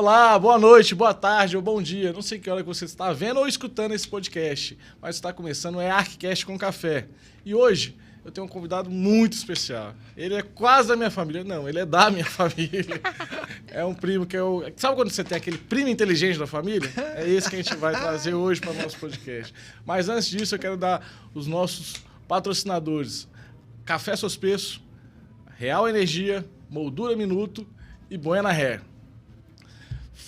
Olá, boa noite, boa tarde ou bom dia. Não sei que hora que você está vendo ou escutando esse podcast, mas está começando o ArcCast com Café. E hoje eu tenho um convidado muito especial. Ele é quase da minha família. Não, ele é da minha família. É um primo que eu... Sabe quando você tem aquele primo inteligente da família? É esse que a gente vai trazer hoje para o nosso podcast. Mas antes disso, eu quero dar os nossos patrocinadores. Café Sospeço, Real Energia, Moldura Minuto e Buena Hair.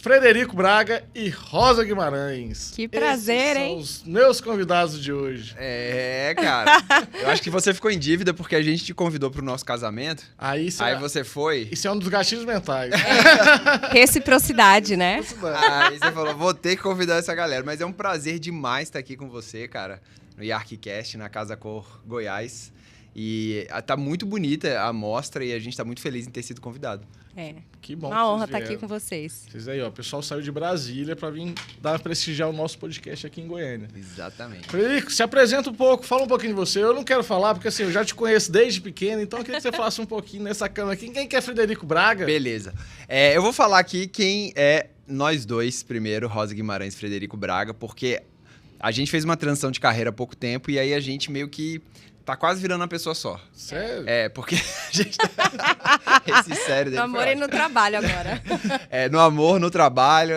Frederico Braga e Rosa Guimarães. Que prazer, Esses hein? são os meus convidados de hoje. É, cara. Eu acho que você ficou em dívida porque a gente te convidou pro nosso casamento. Aí você foi. Isso é um dos gatilhos mentais. Reciprocidade, né? Aí você falou, vou ter que convidar essa galera. Mas é um prazer demais estar aqui com você, cara, no ArcCast, na Casa Cor Goiás. E tá muito bonita a mostra e a gente tá muito feliz em ter sido convidado. É. Que bom. Uma honra estar aqui com vocês. Vocês aí, ó, o pessoal saiu de Brasília para vir prestigiar o nosso podcast aqui em Goiânia. Exatamente. Frederico, se apresenta um pouco, fala um pouquinho de você. Eu não quero falar, porque assim, eu já te conheço desde pequeno, então eu queria que você falasse um pouquinho nessa câmera aqui. Quem que é Frederico Braga? Beleza. Eu vou falar aqui quem é nós dois primeiro, Rosa Guimarães e Frederico Braga, porque a gente fez uma transição de carreira há pouco tempo e aí a gente meio que tá quase virando uma pessoa só. Sério? Porque a gente... Esse sério dele No amor e no trabalho agora. No amor, no trabalho.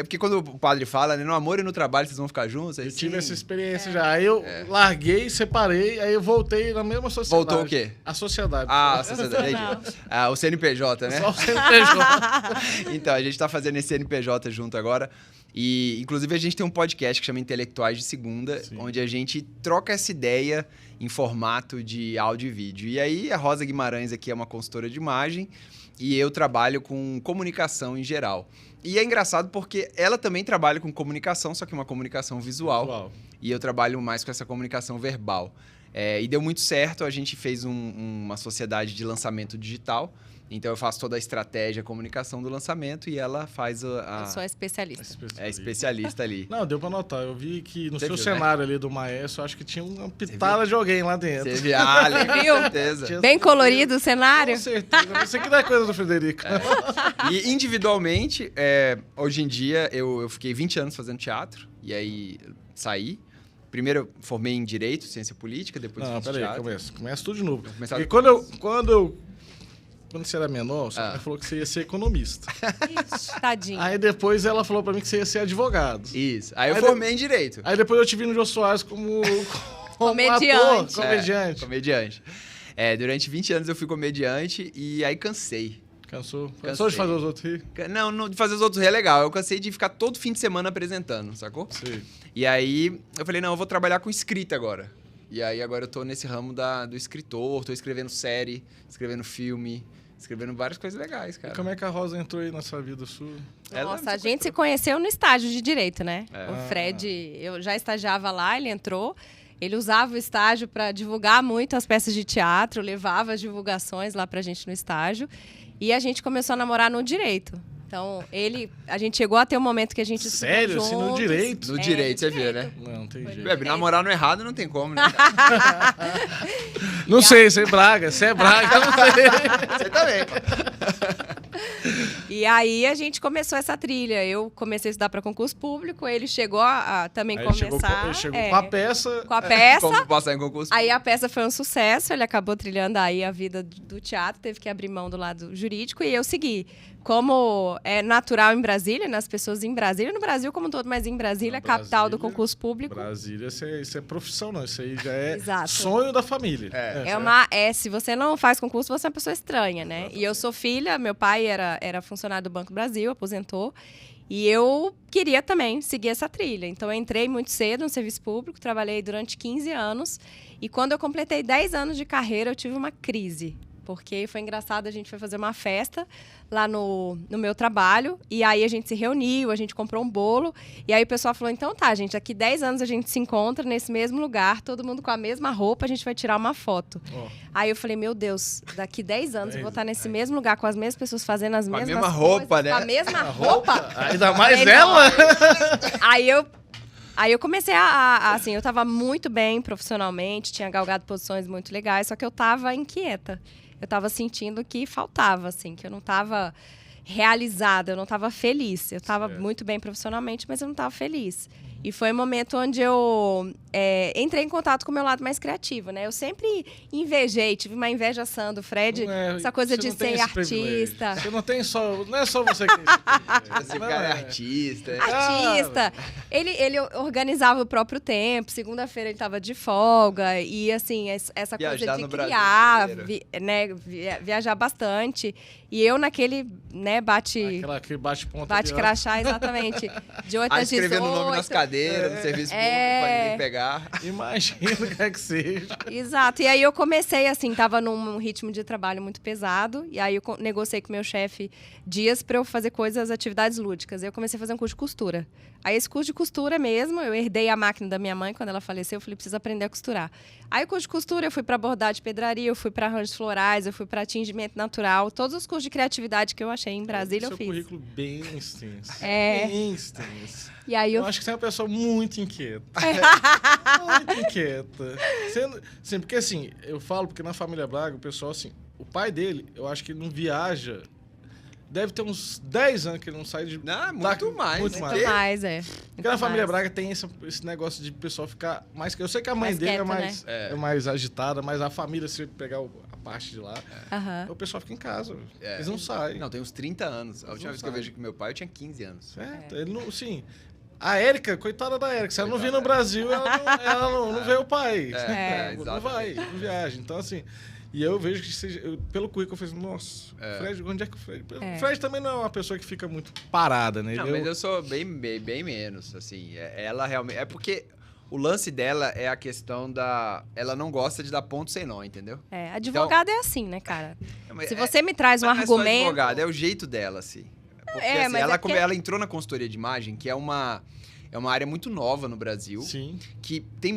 Porque quando o padre fala, né? No amor e no trabalho vocês vão ficar juntos. Eu tive essa experiência já. Aí eu larguei, separei, aí eu voltei na mesma sociedade. Voltou o quê? A sociedade. A sociedade. O CNPJ, né? Só o CNPJ. Então, a gente tá fazendo esse CNPJ junto agora. E, inclusive, a gente tem um podcast que chama Intelectuais de Segunda, Sim. onde a gente troca essa ideia em formato de áudio e vídeo. E aí, a Rosa Guimarães aqui é uma consultora de imagem e eu trabalho com comunicação em geral. E é engraçado porque ela também trabalha com comunicação, só que uma comunicação visual. E eu trabalho mais com essa comunicação verbal. E deu muito certo, a gente fez uma sociedade de lançamento digital. Então, eu faço toda a estratégia, a comunicação do lançamento e ela faz Eu sou a especialista. É especialista ali. Não, deu pra notar. Eu vi que no Você seu viu, cenário ali do maestro, acho que tinha uma pitada de alguém lá dentro. Você viu? Com viu? certeza. Bem colorido o cenário. Com certeza. Isso aqui não é coisa do Frederico. E individualmente, hoje em dia, eu fiquei 20 anos fazendo teatro e aí saí. Primeiro eu formei em Direito, Ciência Política, depois fiz teatro. Começa tudo de novo. Porque quando você era menor, você falou que você ia ser economista. Ixi, tadinho. Aí depois ela falou pra mim que você ia ser advogado. Isso. Aí eu formei em Direito. Aí depois eu te vi no Jô Soares como comediante. Ator, comediante. Durante 20 anos eu fui comediante e aí cansei. Cansou de fazer os outros rir? Não, de fazer os outros rir é legal. Eu cansei de ficar todo fim de semana apresentando, sacou? Sim. E aí eu falei, não, eu vou trabalhar com escrita agora. E aí agora eu tô nesse ramo do escritor, tô escrevendo série, escrevendo filme, escrevendo várias coisas legais, cara. E como é que a Rosa entrou aí nessa vida sua? Nossa, a gente se conheceu no estágio de Direito, né? O Fred, eu já estagiava lá, ele entrou. Ele usava o estágio para divulgar muito as peças de teatro, levava as divulgações lá pra gente no estágio. E a gente começou a namorar no Direito. Então, a gente chegou a ter um momento que a gente... Sério? Assim, no Direito? No Direito, você vê, né? Não, tem jeito. Namorar no errado não tem como, né? Não sei, você é Braga. Você é Braga, não sei. Você também. E aí a gente começou essa trilha. Eu comecei a estudar para concurso público, ele chegou a também aí começar. Ele chegou com a peça. Com a peça. Como passar em concurso. Aí a peça foi um sucesso, ele acabou trilhando aí a vida do teatro, teve que abrir mão do lado jurídico e eu segui. Como é natural em Brasília, nas pessoas em Brasília, no Brasil como um todo, mas em Brasília, capital do concurso público. Brasília, isso é profissão, não. Isso aí já é Exato. Sonho da família. Se você não faz concurso, você é uma pessoa estranha, né? E eu sou filha, meu pai era funcionário do Banco do Brasil, aposentou. E eu queria também seguir essa trilha. Então, eu entrei muito cedo no serviço público, trabalhei durante 15 anos. E quando eu completei 10 anos de carreira, eu tive uma crise. Porque foi engraçado, a gente foi fazer uma festa lá no meu trabalho, e aí a gente se reuniu, a gente comprou um bolo, e aí o pessoal falou, então tá, gente, daqui 10 anos a gente se encontra nesse mesmo lugar, todo mundo com a mesma roupa, a gente vai tirar uma foto. Aí eu falei, meu Deus, daqui 10 anos eu vou estar nesse mesmo lugar, com as mesmas pessoas fazendo as mesmas coisas. Roupa, né? Com a mesma roupa. Ainda mais ela? Aí eu comecei assim, eu tava muito bem profissionalmente, tinha galgado posições muito legais, só que eu tava inquieta. Eu tava sentindo que faltava, assim, que eu não tava... realizada, eu não estava feliz. Eu estava muito bem profissionalmente, mas eu não estava feliz. E foi um momento onde eu entrei em contato com o meu lado mais criativo, né? Eu sempre invejei, tive uma inveja sã do Fred, essa coisa de ser artista. Você não tem só... Não é só você que tem esse Esse cara é artista. Artista. Ele organizava o próprio tempo. Segunda-feira ele estava de folga. E, assim, essa Viajar coisa de no Brasil criar, inteiro. viajar bastante. E eu naquele, né, aquele bate-ponta. Bate-crachá, exatamente. De 8 às 18. Escrevendo o nome nas cadeiras, no serviço público, pra ninguém pegar. Imagina o que é que seja. Exato. E aí eu comecei, assim, tava num ritmo de trabalho muito pesado. E aí eu negociei com o meu chefe dias para eu fazer atividades lúdicas. Eu comecei a fazer um curso de costura. Aí esse curso de costura mesmo, eu herdei a máquina da minha mãe quando ela faleceu. Eu falei, preciso aprender a costurar. Aí o curso de costura, eu fui para bordado de pedraria, eu fui para arranjos florais, eu fui para tingimento natural. Todos os cursos de criatividade que eu achei em Brasília, eu fiz. Seu currículo bem extenso. Bem extenso. E aí eu acho que você é uma pessoa muito inquieta. Muito inquieta. Sim, porque assim, eu falo porque na família Braga, o pessoal assim, o pai dele, eu acho que ele não viaja. Deve ter uns 10 anos que ele não sai de... Muito mais. Muito mais. Porque na família Braga tem esse negócio de pessoal ficar mais... Eu sei que a mãe dele quieto, é mais agitada, mas a família, se pegar a parte de lá, o pessoal fica em casa. Eles não saem. Não, tem uns 30 anos. A última vez que eu vejo com meu pai, eu tinha 15 anos. Certo. Ele não... Sim. A Érica, coitada da Érica, se ela não vir no Brasil, ela não vê o pai. Não vai, não viaja. Então, assim... E eu vejo que, pelo currículo, eu falei, nossa, Fred, onde é que o Fred... O Fred também não é uma pessoa que fica muito parada, né? Não, mas eu sou bem menos, assim. Ela realmente... É porque o lance dela é a questão da... Ela não gosta de dar ponto sem nó, entendeu? Advogado é assim, né, cara? Se você me traz um argumento... Não é só advogado, é o jeito dela, assim. Porque, assim, ela entrou na consultoria de imagem, que é uma área muito nova no Brasil. Sim. Que tem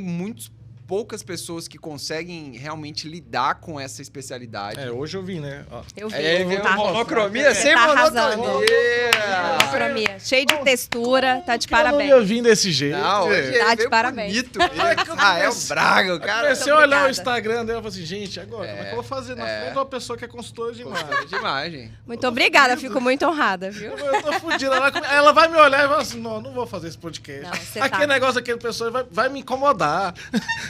poucas pessoas que conseguem realmente lidar com essa especialidade. Hoje eu vi, né? Eu vi. Monocromia, sem monocromia. Cheio de textura, tá de parabéns. Eu não ia vir desse jeito. Não, tá de parabéns. Bonito. Israel Braga, o cara. Comecei a olhar o Instagram dela e falei assim, gente, agora, como é que eu vou fazer na frente de uma pessoa que é consultora de imagem? Muito obrigada, fico muito honrada, viu? Eu tô fudida. Ela vai me olhar e vai assim, não vou fazer esse podcast. Aquele negócio, aquele pessoa vai me incomodar.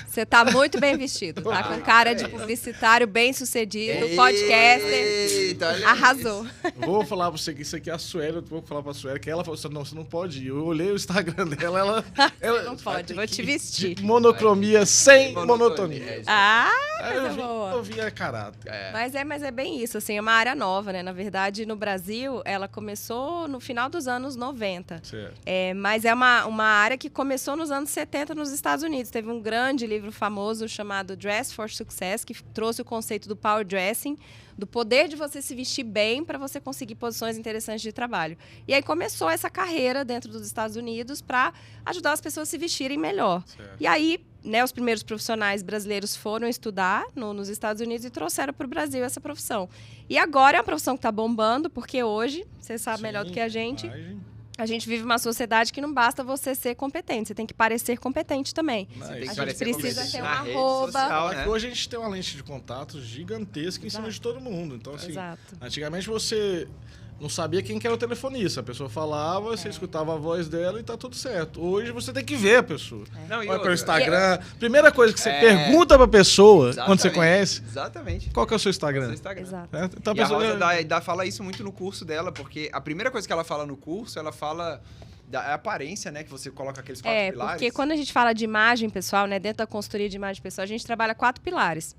Você tá muito bem vestido, tá com cara de publicitário bem sucedido, podcaster, arrasou. Vou falar pra você que isso aqui é a Sueli, eu vou falar pra Sueli, que ela falou assim, não, você não pode ir. Eu olhei o Instagram dela, ela não pode, vou te vestir. Monocromia sem monotonia. Eu vi a caráter. Mas é bem isso, assim, é uma área nova, né? Na verdade, no Brasil, ela começou no final dos anos 90. Certo. Mas é uma área que começou nos anos 70 nos Estados Unidos. Teve um grande livro famoso chamado Dress for Success, que trouxe o conceito do power dressing, do poder de você se vestir bem para você conseguir posições interessantes de trabalho. E aí começou essa carreira dentro dos Estados Unidos para ajudar as pessoas a se vestirem melhor. Certo. E aí, né, os primeiros profissionais brasileiros foram estudar nos Estados Unidos e trouxeram para o Brasil essa profissão. E agora é uma profissão que está bombando, porque hoje, você sabe melhor do que a gente... A gente vive uma sociedade que não basta você ser competente, você tem que parecer competente também. A gente precisa ter um arroba. Social, né? Hoje a gente tem uma lente de contato gigantesca em cima de todo mundo. Então, assim, antigamente você não sabia quem que era o telefonista. A pessoa falava, você escutava a voz dela e tá tudo certo. Hoje você tem que ver a pessoa. Vai pelo Instagram. Primeira coisa que você pergunta pra pessoa quando você conhece. Exatamente. qual que é o seu Instagram? Exato. Então, e a Rosa fala isso muito no curso dela, porque a primeira coisa que ela fala no curso, ela fala da aparência, né? Que você coloca aqueles 4 pilares. Porque quando a gente fala de imagem pessoal, né? Dentro da consultoria de imagem pessoal, a gente trabalha 4 pilares.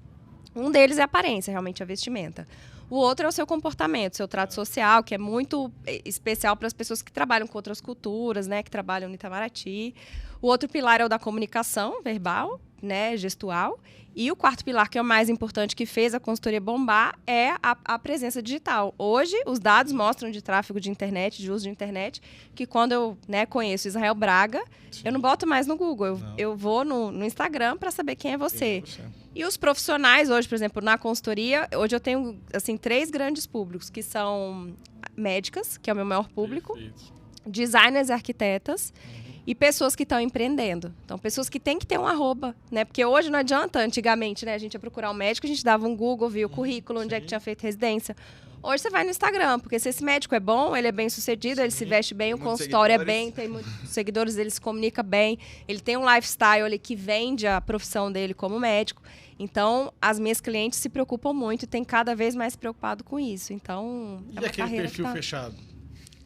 Um deles é a aparência, realmente, a vestimenta. O outro é o seu comportamento, seu trato social, que é muito especial para as pessoas que trabalham com outras culturas, né? Que trabalham no Itamaraty. O outro pilar é o da comunicação verbal, né? Gestual. E o quarto pilar, que é o mais importante, que fez a consultoria bombar, é a presença digital. Hoje, os dados mostram de tráfego de internet, de uso de internet, que quando eu conheço Israel Braga, eu não boto mais no Google. Eu vou no Instagram para saber quem é você. E os profissionais hoje, por exemplo, na consultoria, hoje eu tenho assim 3 grandes públicos, que são médicas, que é o meu maior público, designers e arquitetas, e pessoas que estão empreendendo. Então, pessoas que têm que ter um arroba, né? Porque hoje não adianta, antigamente, né? A gente ia procurar um médico, a gente dava um Google, via o currículo, onde é que tinha feito residência. Hoje você vai no Instagram, porque se esse médico é bom, ele é bem sucedido, ele se veste bem, o consultório é bem, tem muitos seguidores, ele se comunica bem, ele tem um lifestyle ali que vende a profissão dele como médico. Então, as minhas clientes se preocupam muito e têm cada vez mais se preocupado com isso. Então, E aquele perfil fechado?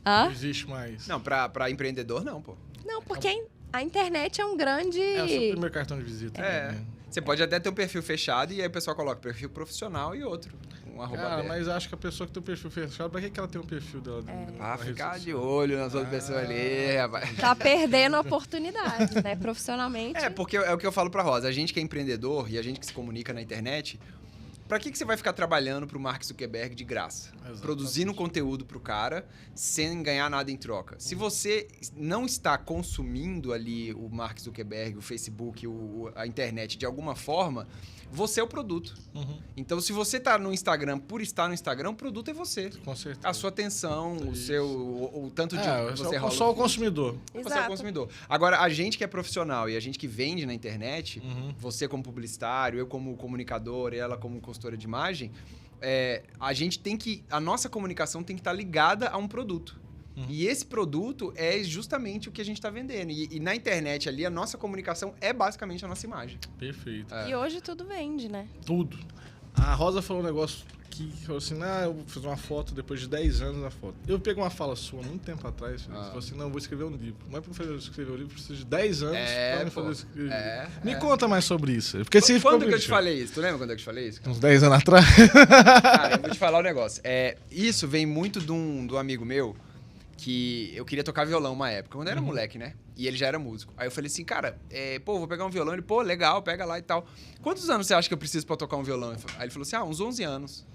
Hã? Não existe mais. Não, pra empreendedor não, pô. Não, porque a internet é um grande... É o seu primeiro cartão de visita. É. Né? Você pode até ter um perfil fechado e aí o pessoal coloca perfil profissional e outro. Um arroba Cara, aberto. mas acho que a pessoa que tem o perfil fechado, pra que ela tem um perfil dela? Pra ficar de olho nas outras pessoas ali, rapaz. Tá perdendo oportunidades, né? Profissionalmente. Porque é o que eu falo pra Rosa. A gente que é empreendedor e a gente que se comunica na internet, pra que você vai ficar trabalhando pro Mark Zuckerberg de graça? Exatamente. Produzindo conteúdo pro cara sem ganhar nada em troca. Se você não está consumindo ali o Mark Zuckerberg, o Facebook, a internet de alguma forma, você é o produto. Uhum. Então, se você tá no Instagram por estar no Instagram, o produto é você. Com certeza. A sua atenção, o tanto de que você só rola. o consumidor. Você é o Exato. consumidor. Agora, a gente que é profissional e a gente que vende na internet, você como publicitário, eu como comunicador, ela como consultora de imagem, a gente tem que... A nossa comunicação tem que estar ligada a um produto. E esse produto é justamente o que a gente está vendendo. E na internet ali, a nossa comunicação é basicamente a nossa imagem. Perfeito. E hoje tudo vende, né? Tudo. A Rosa falou um negócio que falou assim, eu vou fazer uma foto depois de 10 anos da foto. Eu peguei uma fala sua muito tempo atrás, você falou assim, não, eu vou escrever um livro. Mas para escrever um livro, eu preciso de 10 anos para me fazer escrever. Me conta mais sobre isso. Porque se Quando que eu te falei isso? Tu lembra quando eu te falei isso? Uns 10 anos atrás. Cara, eu vou te falar um negócio. Isso vem muito de um amigo meu, que eu queria tocar violão uma época, quando eu era moleque, né? E ele já era músico. Aí eu falei assim, cara, vou pegar um violão. Ele, legal, pega lá e tal. Quantos anos você acha que eu preciso pra tocar um violão? Aí ele falou assim, uns 11 anos.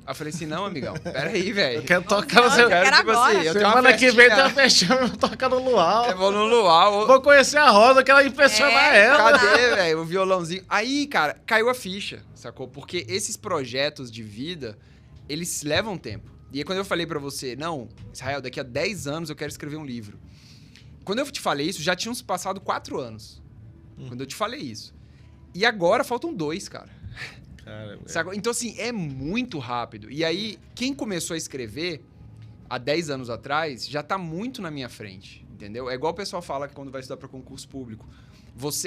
Aí eu falei assim, não, amigão, peraí, velho. Eu quero tocar... Eu quero tipo agora. assim, eu tenho uma Semana que vem tem uma festinha. festinha, eu vou tocar no luau. Eu vou no luau. Vou conhecer a Rosa, quero impressionar ela. Cadê, velho? O violãozinho. Aí, cara, caiu a ficha, sacou? Porque esses projetos de vida, eles levam tempo. E aí, quando eu falei pra você, não, Israel, daqui a 10 anos eu quero escrever um livro. Quando eu te falei isso, já tinham se passado 4 anos. Quando eu te falei isso. E agora faltam 2, cara. Sacou? Então, assim, é muito rápido. E aí, quem começou a escrever há 10 anos atrás, já tá muito na minha frente, entendeu? É igual o pessoal fala que quando vai estudar pra concurso público.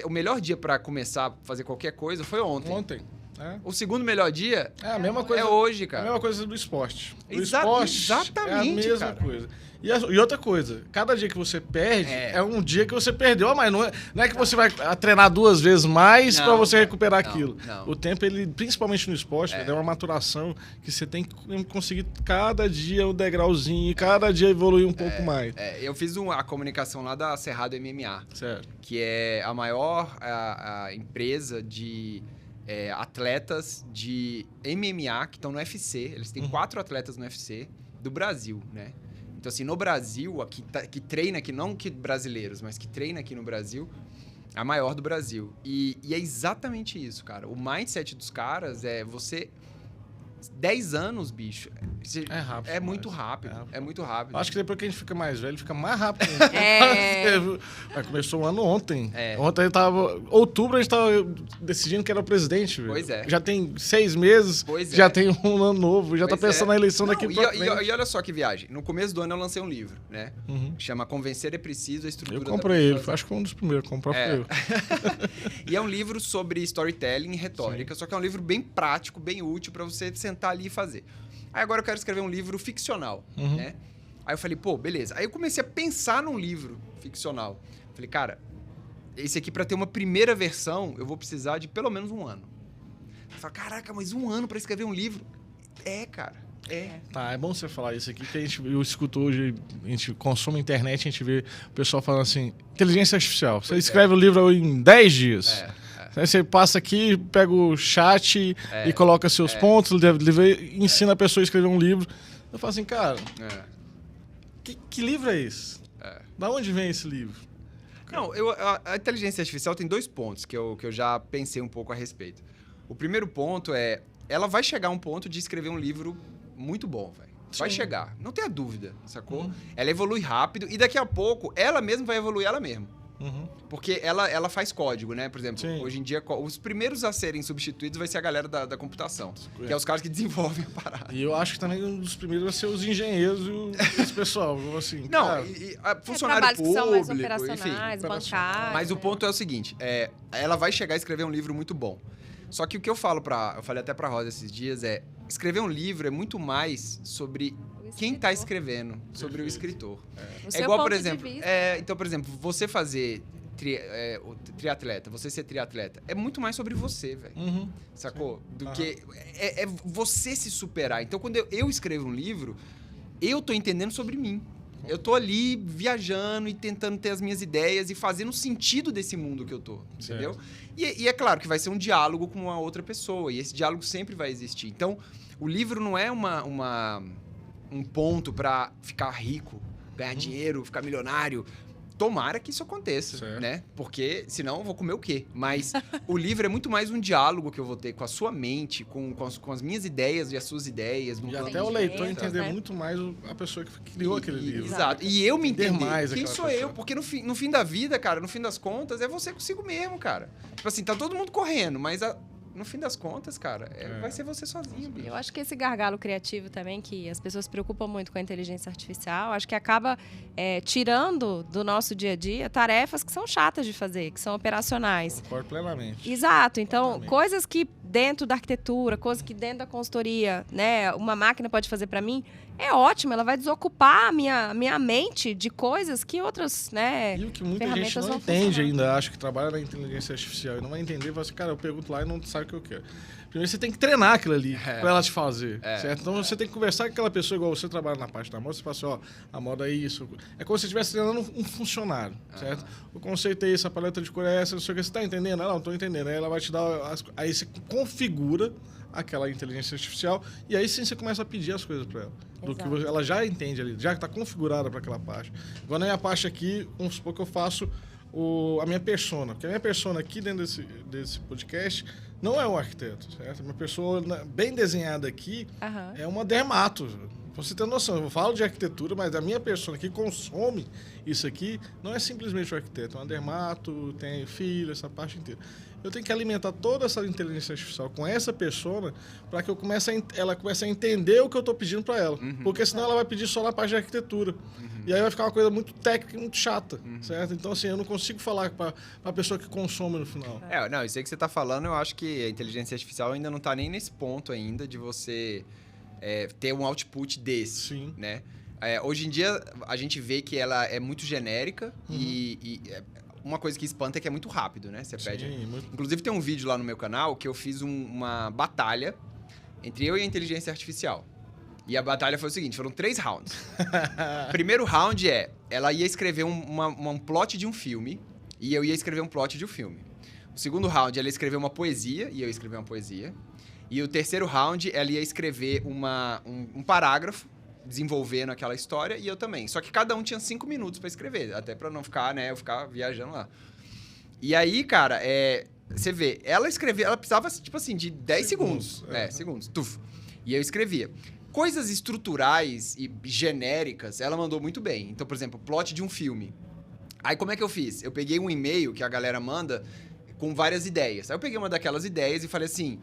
O melhor dia pra começar a fazer qualquer coisa foi ontem. Ontem. O segundo melhor dia É a mesma coisa. é hoje, É a cara. mesma coisa do esporte. O Exatamente, esporte é a mesma cara. coisa. E outra coisa, cada dia que você perde é um dia que você perdeu, mas não é que você vai treinar 2 vezes mais para você recuperar aquilo. Não. O tempo, ele, principalmente no esporte, é uma maturação que você tem que conseguir cada dia um degrauzinho, cada dia evoluir um pouco mais. Eu fiz a comunicação lá da Cerrado MMA, Certo. que é a maior a empresa de atletas de MMA que estão no UFC. Eles têm 4 atletas no UFC do Brasil, né? Então, assim, no Brasil, que treina aqui, não que brasileiros, mas que treina aqui no Brasil, a maior do Brasil. E é exatamente isso, cara. O mindset dos caras você... 10 anos, bicho. É rápido. É muito rápido. É muito rápido. Acho que depois que a gente fica mais velho, fica mais rápido. Mas começou o ano ontem. Ontem a gente tava... Outubro a gente tava decidindo que era o presidente. Velho. Pois é. Já tem 6 meses, já tem um ano novo, já tá pensando na eleição daqui pra frente. E olha só que viagem. No começo do ano eu lancei um livro, né? Chama Convencer é Preciso, a Estrutura Eu comprei ele. Acho que foi um dos primeiros a comprar foi eu. E é um livro sobre storytelling e retórica, só que é um livro bem prático, bem útil pra você sentar ali e fazer. Aí agora eu quero escrever um livro ficcional, né? Aí eu falei, beleza. Aí eu comecei a pensar num livro ficcional. Falei, cara, esse aqui pra ter uma primeira versão, eu vou precisar de pelo menos 1 ano. Eu falei, caraca, mas 1 ano pra escrever um livro? Cara. Tá, é bom você falar isso aqui, que eu escuto hoje, a gente consome a internet, a gente vê o pessoal falando assim, inteligência artificial, você escreve o livro em 10 dias. Aí você passa aqui, pega o chat e coloca seus pontos, ensina a pessoa a escrever um livro. Eu falo assim, cara, que livro é esse? Da onde vem esse livro? Não, a inteligência artificial tem 2 pontos que eu já pensei um pouco a respeito. O primeiro ponto ela vai chegar a um ponto de escrever um livro muito bom, velho. Vai chegar, não tenha dúvida, sacou? Ela evolui rápido e daqui a pouco ela mesma vai evoluir ela mesma. Porque ela faz código, né? Por exemplo, Sim. hoje em dia, os primeiros a serem substituídos vai ser a galera da computação. Que é os caras que desenvolvem a parada. E eu acho que também um dos primeiros vai ser os engenheiros e esse pessoal. Assim, Não, cara, funcionário trabalhos que são mais público, operacionais, enfim. bancários. Mas o ponto é o seguinte, ela vai chegar a escrever um livro muito bom. Só que o que eu falei até pra Rosa esses dias escrever um livro é muito mais sobre quem tá escrevendo, sobre o escritor. O É seu igual, por ponto de exemplo, vista. então, por exemplo, você fazer o triatleta, você ser triatleta, é muito mais sobre você, velho. Sacou? Do que é você se superar. Então, quando eu escrevo um livro, eu tô entendendo sobre mim. Eu tô ali viajando e tentando ter as minhas ideias e fazendo sentido desse mundo que eu tô, entendeu? E é claro que vai ser um diálogo com uma outra pessoa, e esse diálogo sempre vai existir. Então, o livro não é um ponto pra ficar rico, ganhar dinheiro, ficar milionário. Tomara que isso aconteça, né? Porque senão eu vou comer o quê? Mas o livro é muito mais um diálogo que eu vou ter com a sua mente, com as minhas ideias e as suas ideias. E até o leitor entender muito mais a pessoa que criou aquele livro. Exato. E eu me entender mais quem sou pessoa. eu. Porque no fim da vida, cara, no fim das contas, é você consigo mesmo, cara. Tipo assim, tá todo mundo correndo, mas no fim das contas, cara, vai ser você sozinho, bicho. Eu acho que esse gargalo criativo também, que as pessoas se preocupam muito com a inteligência artificial, acho que acaba tirando do nosso dia a dia tarefas que são chatas de fazer, que são operacionais. Concordo plenamente. Exato. Então, coisas que dentro da arquitetura, coisas que dentro da consultoria, né, uma máquina pode fazer para mim, é ótimo. Ela vai desocupar a minha mente de coisas que outras, né, E o que muita gente ferramentas não vão entende funcionar. ainda, acho que trabalha na inteligência artificial e não vai entender, vai assim, cara, eu pergunto lá e não sabe o que eu quero. Primeiro você tem que treinar aquilo ali pra ela te fazer, certo? Então você tem que conversar com aquela pessoa, igual você trabalha na parte da moda, você fala assim, ó, a moda é isso. É como se você estivesse treinando um funcionário, certo? O conceito é isso, a paleta de cor é essa, não sei o que, você tá entendendo? Não, tô entendendo. Aí ela vai te dar, aí você configura aquela inteligência artificial e aí sim você começa a pedir as coisas pra ela. Do que ela já entende ali, já está configurada para aquela parte. Agora na minha parte aqui, vamos supor que eu faço a minha persona. Porque a minha persona aqui dentro desse podcast não é um arquiteto, certo? A minha pessoa bem desenhada aqui é uma dermato. Pra você ter noção, eu falo de arquitetura, mas a minha persona que consome isso aqui não é simplesmente o arquiteto. É uma dermato, tem filho, essa parte inteira. Eu tenho que alimentar toda essa inteligência artificial com essa persona para que ela comece a entender o que eu estou pedindo para ela. Porque senão ela vai pedir só na parte de arquitetura. E aí vai ficar uma coisa muito técnica e muito chata, certo? Então, assim, eu não consigo falar para a pessoa que consome no final. Não, isso aí que você está falando, eu acho que a inteligência artificial ainda não está nem nesse ponto ainda de você ter um output desse, né? Hoje em dia, a gente vê que ela é muito genérica e uma coisa que espanta é que é muito rápido, né? Você pede. Inclusive, tem um vídeo lá no meu canal que eu fiz uma batalha entre eu e a inteligência artificial. E a batalha foi o seguinte, foram 3 rounds. Primeiro round ela ia escrever um plot de um filme e eu ia escrever um plot de um filme. O segundo round, ela ia escrever uma poesia e eu ia escrever uma poesia. E o terceiro round, ela ia escrever um parágrafo desenvolvendo aquela história e eu também. Só que cada um tinha 5 minutos pra escrever, até pra não ficar, né, eu ficar viajando lá. E aí, cara, você vê, ela precisava, tipo assim, de 10 segundos. Segundos. Tuf. E eu escrevia. Coisas estruturais e genéricas, ela mandou muito bem. Então, por exemplo, plot de um filme. Aí, como é que eu fiz? Eu peguei um e-mail que a galera manda com várias ideias. Aí eu peguei uma daquelas ideias e falei assim,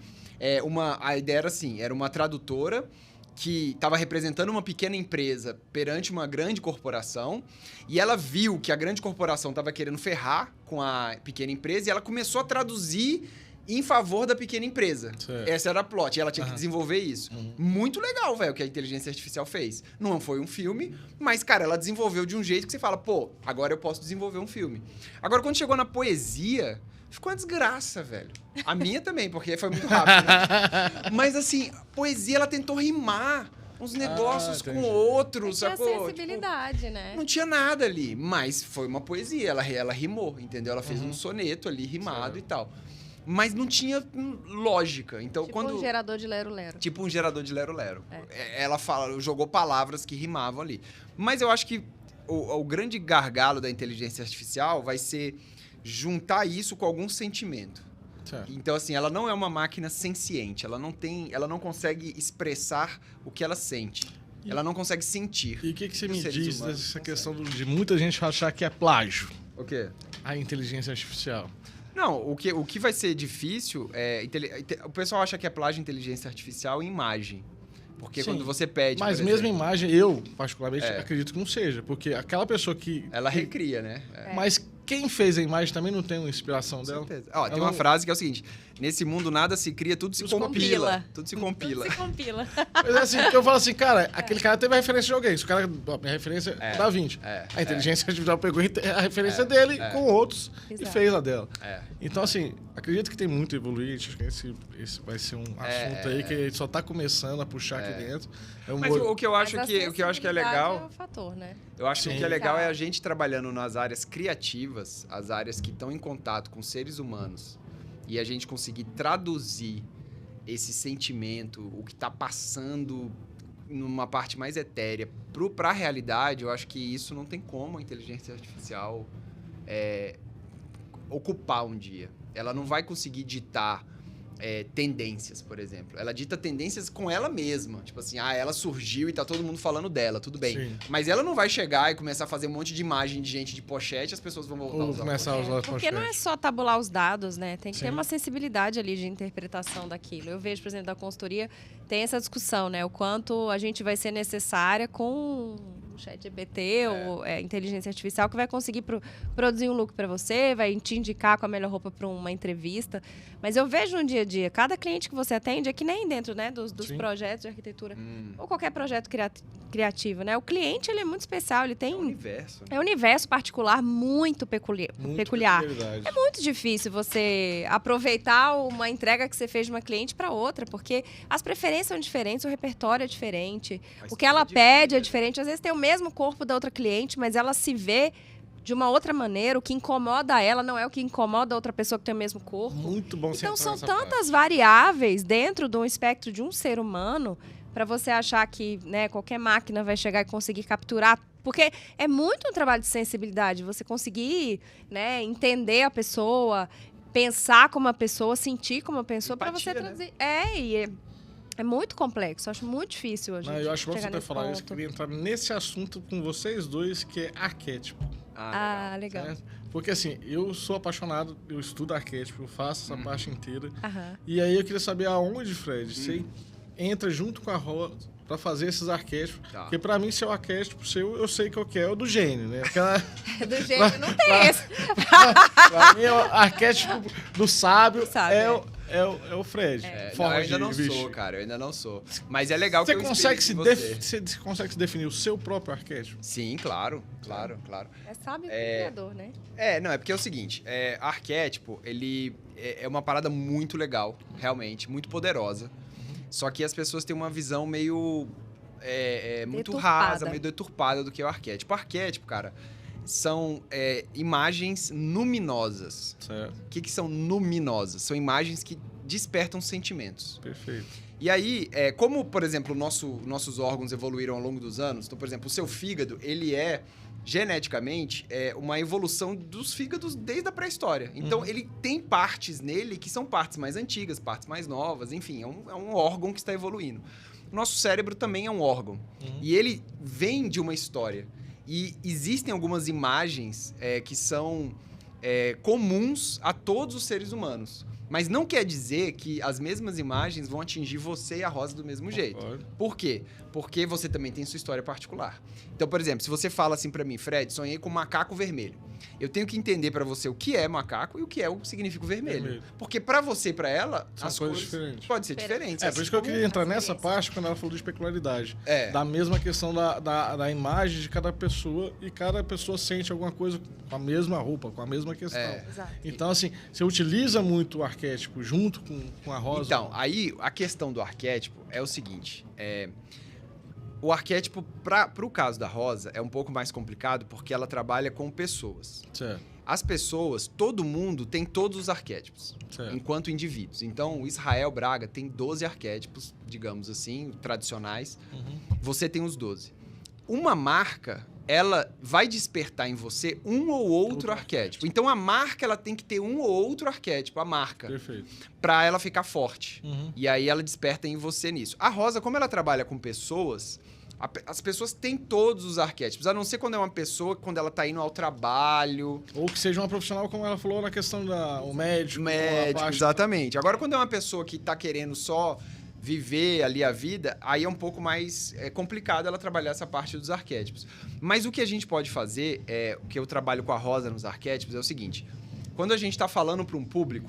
a ideia era assim, era uma tradutora que estava representando uma pequena empresa perante uma grande corporação e ela viu que a grande corporação estava querendo ferrar com a pequena empresa e ela começou a traduzir em favor da pequena empresa. Certo. Essa era a plot, e ela tinha que desenvolver isso. Muito legal, velho, o que a inteligência artificial fez. Não foi um filme, mas, cara, ela desenvolveu de um jeito que você fala, pô, agora eu posso desenvolver um filme. Agora, quando chegou na poesia, ficou uma desgraça, velho. A minha também, porque foi muito rápido, né? Mas, assim, a poesia, ela tentou rimar uns negócios com outros, sacou? Tinha sensibilidade, né? Não tinha nada ali, mas foi uma poesia, ela rimou, entendeu? Ela fez um soneto ali, rimado e tal. Mas não tinha lógica. Então, tipo um gerador de lero-lero. Tipo um gerador de lero-lero. Ela jogou palavras que rimavam ali. Mas eu acho que o grande gargalo da inteligência artificial vai ser juntar isso com algum sentimento. Certo. Então, assim, ela não é uma máquina senciente. Ela não consegue expressar o que ela sente. Ela não consegue sentir. E o que você me diz dessa questão de muita gente achar que é plágio? O quê? a inteligência artificial? Não, o que vai ser difícil é... O pessoal acha que é plágio de inteligência artificial em imagem. Porque Sim, quando você pede... Mas por mesmo exemplo, imagem, eu, particularmente, acredito que não seja. Porque aquela pessoa que... ela recria, né? Mas quem fez a imagem também não tem uma inspiração Com dela? certeza. Ó, tem Ela uma não- frase que é o seguinte: nesse mundo nada se cria, tudo se compila. Tudo se compila. Se compila. Mas assim, eu falo assim, cara, aquele cara teve a referência de alguém. Se o cara, a minha referência é da 20. A inteligência artificial pegou a referência dele com outros e Exato. fez a dela. É. Então, assim, acredito que tem muito a evoluir. Acho que esse vai ser um assunto aí que a gente só tá começando a puxar aqui dentro. É um Mas o que eu acho Mas a que é sensibilidade legal... é o fator, né? Eu acho que o Sim. que é legal é a gente trabalhando nas áreas criativas, as áreas que estão em contato com seres humanos, e a gente conseguir traduzir esse sentimento, o que está passando numa parte mais etérea, para a realidade. Eu acho que isso não tem como a inteligência artificial ocupar um dia. Ela não vai conseguir ditar tendências, por exemplo. Ela dita tendências com ela mesma. Tipo assim, ela surgiu e tá todo mundo falando dela, tudo bem. Sim. Mas ela não vai chegar e começar a fazer um monte de imagem de gente de pochete e as pessoas vão voltar a Ou usar começar a usar as Porque não é pochetes. só tabular os dados, né? Tem que Sim. ter uma sensibilidade ali de interpretação daquilo. Eu vejo, por exemplo, da consultoria, tem essa discussão, né? O quanto a gente vai ser necessária com o ChatGPT ou inteligência artificial que vai conseguir produzir um look para você, vai te indicar com a melhor roupa para uma entrevista. Mas eu vejo no dia a dia, cada cliente que você atende é que nem dentro, né, dos Sim. projetos de arquitetura ou qualquer projeto criativo, né? O cliente, ele é muito especial, ele tem... É um universo. Né? É um universo particular muito peculiar. peculiaridade. É muito difícil você aproveitar uma entrega que você fez de uma cliente para outra, porque as preferências são diferentes, o repertório é diferente, o que ela pede é diferente. Às vezes tem o mesmo corpo da outra cliente, mas ela se vê de uma outra maneira. O que incomoda ela não é o que incomoda a outra pessoa que tem o mesmo corpo. Muito bom você Então entrar são nessa tantas variáveis dentro de um espectro de um ser humano para você achar que, né, qualquer máquina vai chegar e conseguir capturar. Porque é muito um trabalho de sensibilidade, você conseguir, né, entender a pessoa, pensar como a pessoa, sentir como a pessoa, para você Empatia, né? traduzir. É muito complexo, acho muito difícil a gente Não, eu acho que você chegar ter nesse falado isso, eu ponto. queria entrar nesse assunto com vocês dois, que é arquétipo. Ah, legal. Certo? Porque assim, eu sou apaixonado, eu estudo arquétipo, eu faço essa parte inteira. Aham. E aí eu queria saber aonde, Fred, você entra junto com a Rosa pra fazer esses arquétipos. Tá. Porque pra mim, se é o arquétipo seu, eu sei qual que é o do gênio, né? Aquela, Do jeito, não tem esse. pra mim, é o arquétipo do sábio, Sábio, é o Fred. Não, eu Forma ainda de não bicho. sou, cara. Eu ainda não sou. Mas é legal Você que eu consegue inspire você consegue se definir o seu próprio arquétipo? Sim, claro. É sábio criador, né? Não, é porque é o seguinte, arquétipo, ele é uma parada muito legal, realmente, muito poderosa. Só que as pessoas têm uma visão meio muito Deturpada. rasa, meio deturpada do que é o arquétipo. O arquétipo, cara, são imagens luminosas. Certo, O que são luminosas? São imagens que despertam sentimentos. perfeito. E aí, como, por exemplo, nossos órgãos evoluíram ao longo dos anos, então, por exemplo, o seu fígado, ele geneticamente, uma evolução dos fígados desde a pré-história. Então, ele tem partes nele que são partes mais antigas, partes mais novas, enfim, é um órgão que está evoluindo. O nosso cérebro também é um órgão. E ele vem de uma história. E existem algumas imagens que são comuns a todos os seres humanos. Mas não quer dizer que as mesmas imagens vão atingir você e a Rosa do mesmo jeito. Concordo. Por quê? Porque você também tem sua história particular. Então, por exemplo, se você fala assim pra mim, Fred, sonhei com um macaco vermelho. Eu tenho que entender pra você o que é macaco e o que é o significado vermelho. Porque pra você e pra ela, São as coisas coisas diferentes. podem ser diferentes. Por isso que eu queria entrar as nessa experiências. parte quando ela falou de peculiaridade. É. Da mesma questão da imagem de cada pessoa e cada pessoa sente alguma coisa com a mesma roupa, com a mesma questão. Exato. Então, assim, você utiliza muito o arquétipo junto com a Rosa. Então, aí a questão do arquétipo é o seguinte: o arquétipo, pro caso da Rosa, é um pouco mais complicado porque ela trabalha com pessoas. Certo, As pessoas, todo mundo tem todos os arquétipos, certo. enquanto indivíduos. Então, o Israel Braga tem 12 arquétipos, digamos assim, tradicionais. Você tem os 12. Uma marca, ela vai despertar em você um ou outro arquétipo. Então, a marca, ela tem que ter um ou outro arquétipo, a marca, Perfeito. pra ela ficar forte. Uhum. E aí, ela desperta em você nisso. A Rosa, como ela trabalha com pessoas, As pessoas têm todos os arquétipos, a não ser quando é uma pessoa, quando ela tá indo ao trabalho. Ou que seja uma profissional, como ela falou, na questão do médico. Médico, exatamente. Agora, quando é uma pessoa que tá querendo só viver ali a vida, aí é um pouco mais complicado ela trabalhar essa parte dos arquétipos. Mas o que a gente pode fazer, o que eu trabalho com a Rosa nos arquétipos, é o seguinte. Quando a gente tá falando para um público,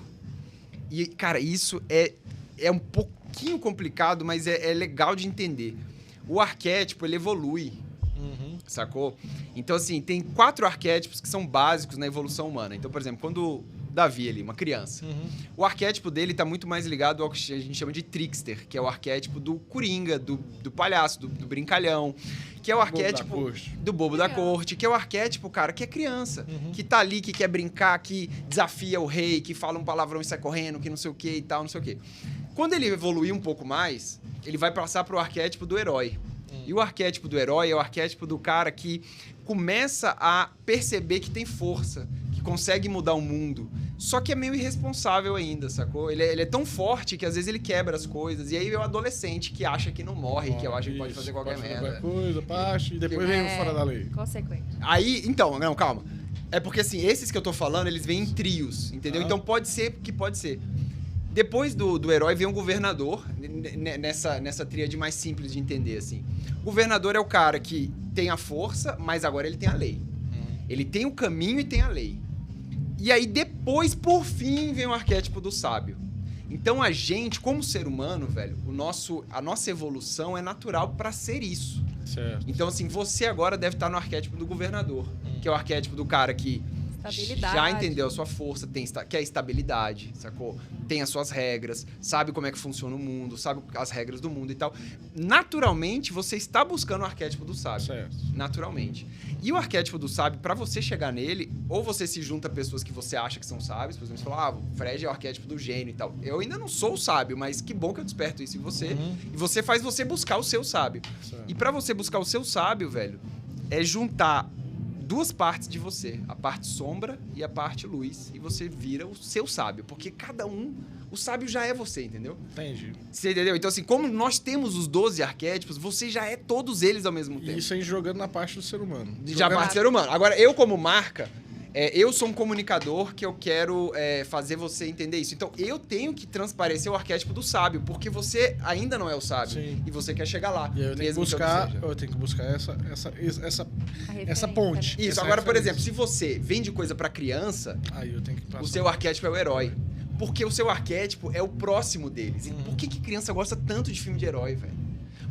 e, cara, isso é um pouquinho complicado, mas é legal de entender. O arquétipo, ele evolui, sacou? Então, assim, tem 4 arquétipos que são básicos na evolução humana. Então, por exemplo, quando Davi ali, uma criança, o arquétipo dele tá muito mais ligado ao que a gente chama de trickster, que é o arquétipo do coringa, do palhaço, do brincalhão, que é o arquétipo do bobo da corte, que é o arquétipo, cara, que é criança, que tá ali, que quer brincar, que desafia o rei, que fala um palavrão e sai correndo, que não sei o que e tal, não sei o que. Quando ele evoluir um pouco mais, ele vai passar pro arquétipo do herói. E o arquétipo do herói é o arquétipo do cara que começa a perceber que tem força, que consegue mudar o mundo. Só que é meio irresponsável ainda, sacou? Ele é tão forte que às vezes ele quebra as coisas. E aí é o adolescente que acha que não morre, que acha que pode fazer qualquer merda. Qualquer coisa, e depois vem o fora da lei. Consequente. Aí, então, não, calma. É porque assim, esses que eu tô falando, eles vêm em trios, entendeu? Então pode ser que pode ser. Depois do herói vem um governador, nessa tríade mais simples de entender, assim. O governador é o cara que tem a força, mas agora ele tem a lei. Ele tem o caminho e tem a lei. E aí depois, por fim, vem o arquétipo do sábio. Então a gente, como ser humano, velho, a nossa evolução é natural para ser isso. Certo. Então, assim, você agora deve estar no arquétipo do governador, que é o arquétipo do cara que já entendeu a sua força, quer estabilidade, sacou? Tem as suas regras, sabe como é que funciona o mundo, sabe as regras do mundo e tal. Naturalmente, você está buscando o arquétipo do sábio. Certo. Naturalmente. E o arquétipo do sábio, para você chegar nele, ou você se junta a pessoas que você acha que são sábios, por exemplo, você fala, o Fred é o arquétipo do gênio e tal. Eu ainda não sou o sábio, mas que bom que eu desperto isso em você. E você faz você buscar o seu sábio. Certo. E para você buscar o seu sábio, velho, é juntar 2 partes de você, a parte sombra e a parte luz, e você vira o seu sábio, porque cada um, o sábio já é você, entendeu? Entendi. Você entendeu? Então, assim, como nós temos os 12 arquétipos, você já é todos eles ao mesmo tempo. E isso aí jogando na parte do ser humano. Já parte do ser humano. Agora, eu como marca, eu sou um comunicador que eu quero fazer você entender isso. Então, eu tenho que transparecer o arquétipo do sábio, porque você ainda não é o sábio. Sim. E você quer chegar lá. E aí eu tenho que buscar essa ponte. Isso. Essa Agora, por referência. exemplo, se você vende coisa pra criança, aí eu tenho que o seu arquétipo é o herói. Porque o seu arquétipo é o próximo deles. E por que criança gosta tanto de filme de herói, velho?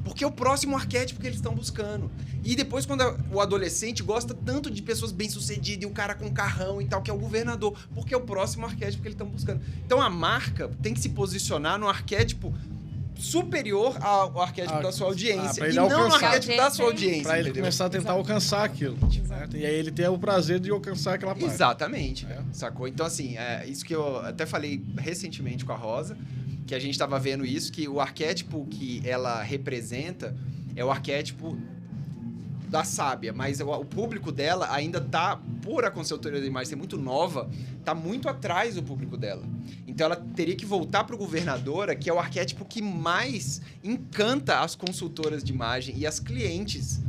Porque é o próximo arquétipo que eles estão buscando. E depois, quando o adolescente gosta tanto de pessoas bem-sucedidas e o cara com carrão e tal, que é o governador, porque é o próximo arquétipo que eles estão buscando. Então, a marca tem que se posicionar no arquétipo superior ao arquétipo da sua audiência. E não no arquétipo da sua audiência. Pra ele começar a tentar alcançar aquilo. Né? E aí ele ter o prazer de alcançar aquela parte. Exatamente. Sacou? Então, assim, isso que eu até falei recentemente com a Rosa, que a gente estava vendo isso, que o arquétipo que ela representa é o arquétipo da sábia, mas o público dela ainda tá, por a consultoria de imagem ser muito nova, tá muito atrás do público dela. Então ela teria que voltar pro governadora, que é o arquétipo que mais encanta as consultoras de imagem e as clientes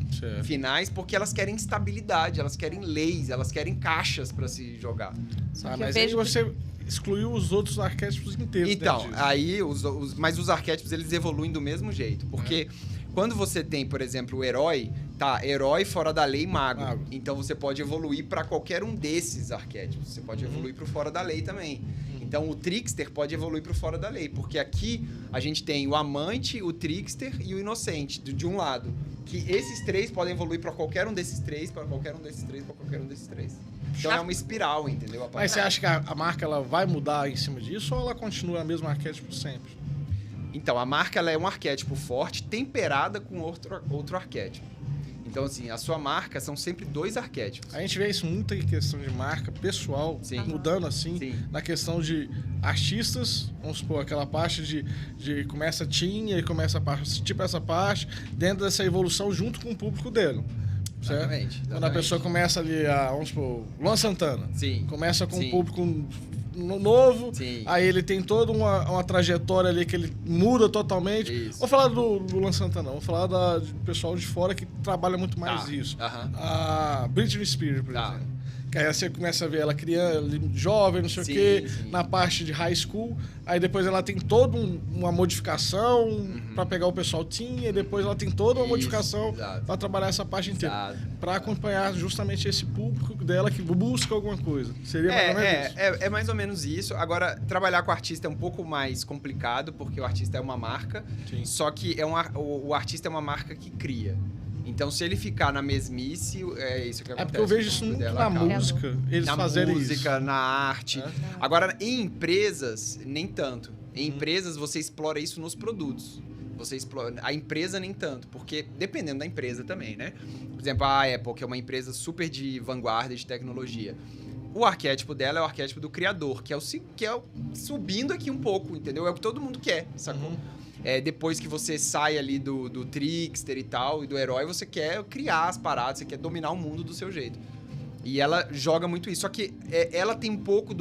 finais, porque elas querem estabilidade, elas querem leis, elas querem caixas para se jogar. Mas aí você excluiu os outros arquétipos inteiros. Então, aí mas os arquétipos eles evoluem do mesmo jeito, porque quando você tem, por exemplo, o herói, herói fora da lei, mago. Então você pode evoluir para qualquer um desses arquétipos. Você pode evoluir para o fora da lei também. Então o trickster pode evoluir para o fora da lei, porque aqui a gente tem o amante, o trickster e o inocente de um lado, que esses 3 podem evoluir para qualquer um desses 3, para qualquer um desses 3, para qualquer um desses 3. Então é uma espiral, entendeu? Mas você acha que a marca ela vai mudar em cima disso ou ela continua a mesma arquétipo sempre? Então, a marca ela é um arquétipo forte, temperada com outro arquétipo. Então, assim, a sua marca são sempre 2 arquétipos. A gente vê isso muito em questão de marca pessoal, mudando assim, na questão de artistas, vamos supor, aquela parte de começa teen, e começa a parte, tipo essa parte, dentro dessa evolução junto com o público dele. Exatamente. Quando a pessoa começa ali, vamos supor, Luan Santana. Sim. Começa com um público novo, Sim. aí ele tem toda uma trajetória ali que ele muda totalmente. Isso. Vou falar do Luan Santana, vou falar do pessoal de fora que trabalha muito mais isso. Aham. A Britney Spears, por Tá. exemplo. Que aí você começa a ver ela criança, jovem, não sei o quê, Sim. na parte de high school. Aí depois ela tem toda uma modificação pra pegar o pessoal teen, e depois ela tem toda uma Isso, modificação exato. pra trabalhar essa parte inteira. Exato. Pra acompanhar justamente esse público dela que busca alguma coisa. Seria mais ou menos isso. É mais ou menos isso. Agora, trabalhar com artista é um pouco mais complicado, porque o artista é uma marca, Sim. só que o artista é uma marca que cria. Então, se ele ficar na mesmice, é isso que acontece. É porque eu vejo isso com o muito dela na acaba. música, eles Na fazerem música, isso. na arte. É. Agora, em empresas, nem tanto. Em empresas, você explora isso nos produtos. Você explora... A empresa, nem tanto. Porque, dependendo da empresa também, né? Por exemplo, a Apple, que é uma empresa super de vanguarda de tecnologia. O arquétipo dela é o arquétipo do criador, que é o subindo aqui um pouco, entendeu? É o que todo mundo quer, sacou? Depois que você sai ali do trickster e tal, e do herói, você quer criar as paradas, você quer dominar o mundo do seu jeito. E ela joga muito isso. Só que ela tem um pouco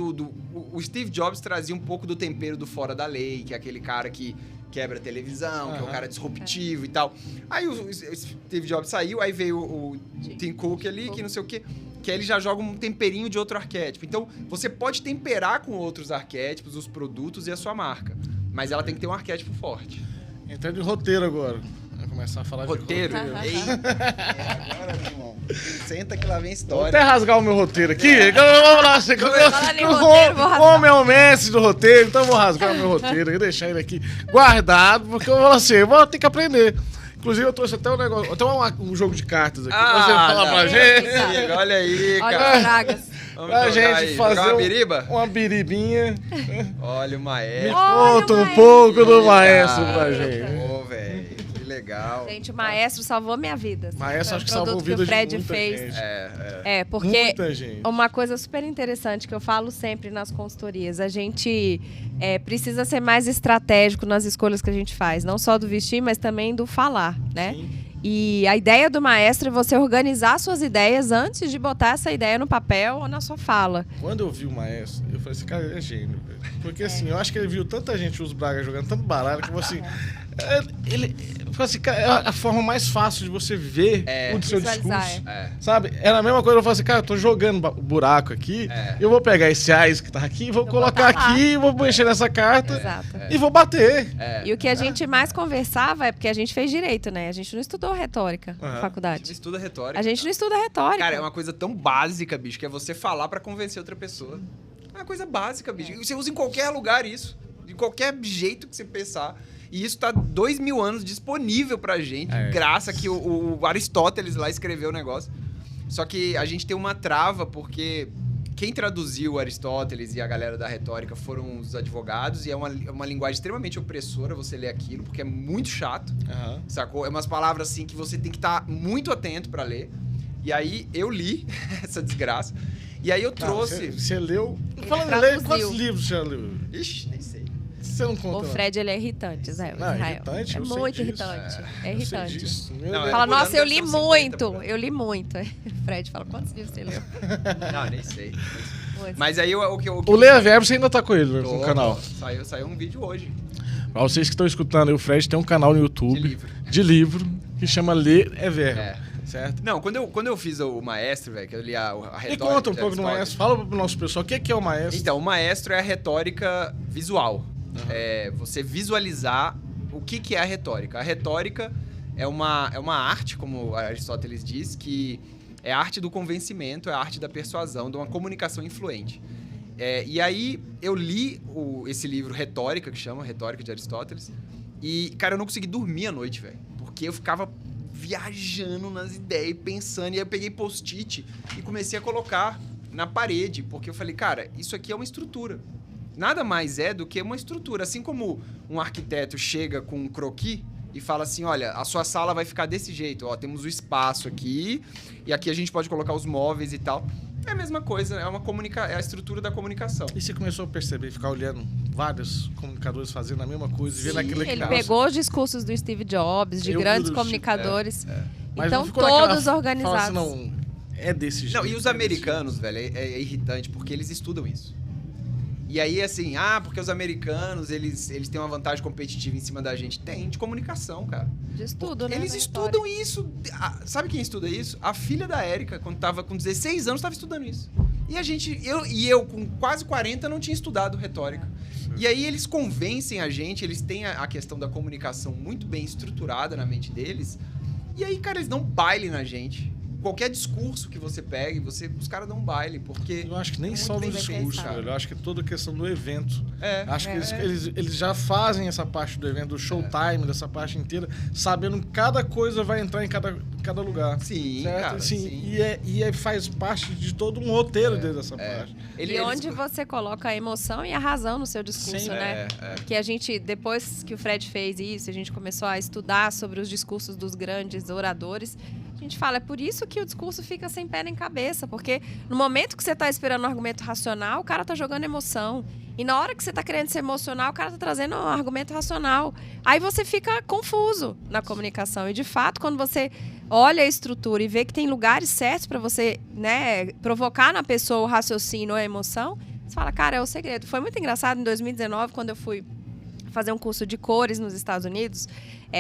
o Steve Jobs trazia um pouco do tempero do fora da lei, que é aquele cara que quebra a televisão, que é o cara disruptivo e tal. Aí o Steve Jobs saiu, aí veio o Tim Cook ali, que não sei o quê, que aí ele já joga um temperinho de outro arquétipo. Então, você pode temperar com outros arquétipos, os produtos e a sua marca. Mas ela tem que ter um arquétipo forte. Entrando em roteiro agora. Vai começar a falar Roteiro? de roteiro. Eita. Agora, meu irmão. Senta que lá vem Vou história. até rasgar o meu roteiro aqui. Vamos lá, você Falando em roteiro, vou rasgar. o homem é o mestre do roteiro, então eu vou rasgar o meu roteiro e deixar ele aqui guardado, porque eu vou assim, eu vou ter que aprender. Inclusive, eu trouxe até um negócio, até um jogo de cartas aqui. pra você falar pra gente. Eita. Olha aí, Olha cara. as dragas. Vamos Pra jogar gente aí. fazer Jogar uma biriba? uma biribinha. Olha o Me maestro. Olha conta o um maestro. pouco do maestro pra Eita. gente. Pô, velho, que legal. Gente, o maestro salvou minha vida. Maestro, acho que Foi um salvou a produto vida que o Fred de muita fez. gente. Porque Muita gente. uma coisa super interessante que eu falo sempre nas consultorias, a gente precisa ser mais estratégico nas escolhas que a gente faz, não só do vestir, mas também do falar, né? Sim. E a ideia do maestro é você organizar suas ideias antes de botar essa ideia no papel ou na sua fala. Quando eu vi o maestro, eu falei assim, cara, ele é gênio, velho. Porque assim, eu acho que ele viu tanta gente os Braga jogando tanto baralho que assim. Ele falou assim, cara, é a forma mais fácil de você ver o seu Visualizar, discurso. Sabe? Era a mesma coisa, eu falei assim, cara, eu tô jogando buraco aqui, eu vou pegar esse ais que tá aqui, vou colocar botar lá. aqui, vou mexer nessa carta Exato. e vou bater. E o que a gente mais conversava é porque a gente fez direito, né? A gente não estudou retórica na A gente faculdade. estuda retórica. A gente não estuda retórica. Cara, é uma coisa tão básica, bicho, que é você falar pra convencer outra pessoa. É uma coisa básica, bicho. Você usa em qualquer lugar isso. De qualquer jeito que você pensar. E isso tá 2000 anos disponível pra gente. Graças que o Aristóteles lá escreveu o negócio. Só que a gente tem uma trava, porque quem traduziu Aristóteles e a galera da retórica foram os advogados. E é uma linguagem extremamente opressora você ler aquilo, porque é muito chato. Sacou? É umas palavras assim que você tem que estar muito atento pra ler. E aí eu li essa desgraça. E aí eu trouxe... Você leu... Ele Falando em traduziu. ler, quantos livros você já leu? Ixi, nem sei. Você não conta, O Fred, ele é irritante, Zé. Não, Israel. irritante, é eu sei muito disso. irritante. É Eu sei irritante. disso. Meu Não, Deus. Fala, por ano nossa, eu deve li ser uns 50 muito. por ano. Eu li muito. O Fred fala, quantos livros você leu? Não, nem sei. Muitos. Mas aí o que O Leia Verbo, você ainda tá com ele no canal. Saiu um vídeo hoje. Pra vocês que estão escutando aí, o Fred tem um canal no YouTube De livro. que chama Ler é Verbo. Certo? Não, quando eu fiz o maestro, velho, que eu li a retórica... E conta um de pouco do Aristóteles. maestro. Fala pro nosso pessoal o que é o maestro. Então, o maestro é a retórica visual. É você visualizar o que é a retórica. A retórica é uma arte, como Aristóteles diz, que é a arte do convencimento, é a arte da persuasão, de uma comunicação influente. E aí, eu li esse livro Retórica, que chama Retórica de Aristóteles, e, cara, eu não consegui dormir à noite, velho, porque eu ficava viajando nas ideias, pensando, e aí eu peguei post-it e comecei a colocar na parede, porque eu falei, cara, isso aqui é uma estrutura. Nada mais é do que uma estrutura. Assim como um arquiteto chega com um croquis e fala assim, olha, a sua sala vai ficar desse jeito, ó, temos o espaço aqui, e aqui a gente pode colocar os móveis e tal. É a mesma coisa, é a estrutura da comunicação. E você começou a perceber, ficar olhando vários comunicadores fazendo a mesma coisa e vendo Sim, aquilo Ele que pegou os discursos do Steve Jobs, de Eu vi grandes do comunicadores. Mas Então, não ficou naquela- todos fala organizados. assim, não, é desse jeito. Não, e os americanos, velho, é irritante, porque eles estudam isso. E aí, assim, porque os americanos, eles têm uma vantagem competitiva em cima da gente. Tem, de comunicação, cara. De estudo, né? Eles estudam isso. Sabe quem estuda isso? A filha da Érica, quando tava com 16 anos, tava estudando isso. E eu com quase 40, não tinha estudado retórica. E aí eles convencem a gente, eles têm a questão da comunicação muito bem estruturada na mente deles. E aí, cara, eles dão baile na gente. Qualquer discurso que você pegue, os caras dão baile, porque... Eu acho que nem só no discurso, velho. Eu acho que é toda a questão do evento. Acho que eles já fazem essa parte do evento, do showtime, dessa parte inteira, sabendo que cada coisa vai entrar em cada lugar. Sim, certo? cara, sim. E faz parte de todo um roteiro dentro dessa parte. Onde você coloca a emoção e a razão no seu discurso, né? Que a gente, depois que o Fred fez isso, a gente começou a estudar sobre os discursos dos grandes oradores, a gente fala, é por isso que o discurso fica sem pé nem cabeça, porque no momento que você está esperando um argumento racional, o cara está jogando emoção. E na hora que você está querendo ser emocional, o cara está trazendo um argumento racional. Aí você fica confuso na comunicação. E, de fato, quando você olha a estrutura e vê que tem lugares certos para você, né, provocar na pessoa o raciocínio ou a emoção, você fala, cara, é o segredo. Foi muito engraçado em 2019, quando eu fui fazer um curso de cores nos Estados Unidos,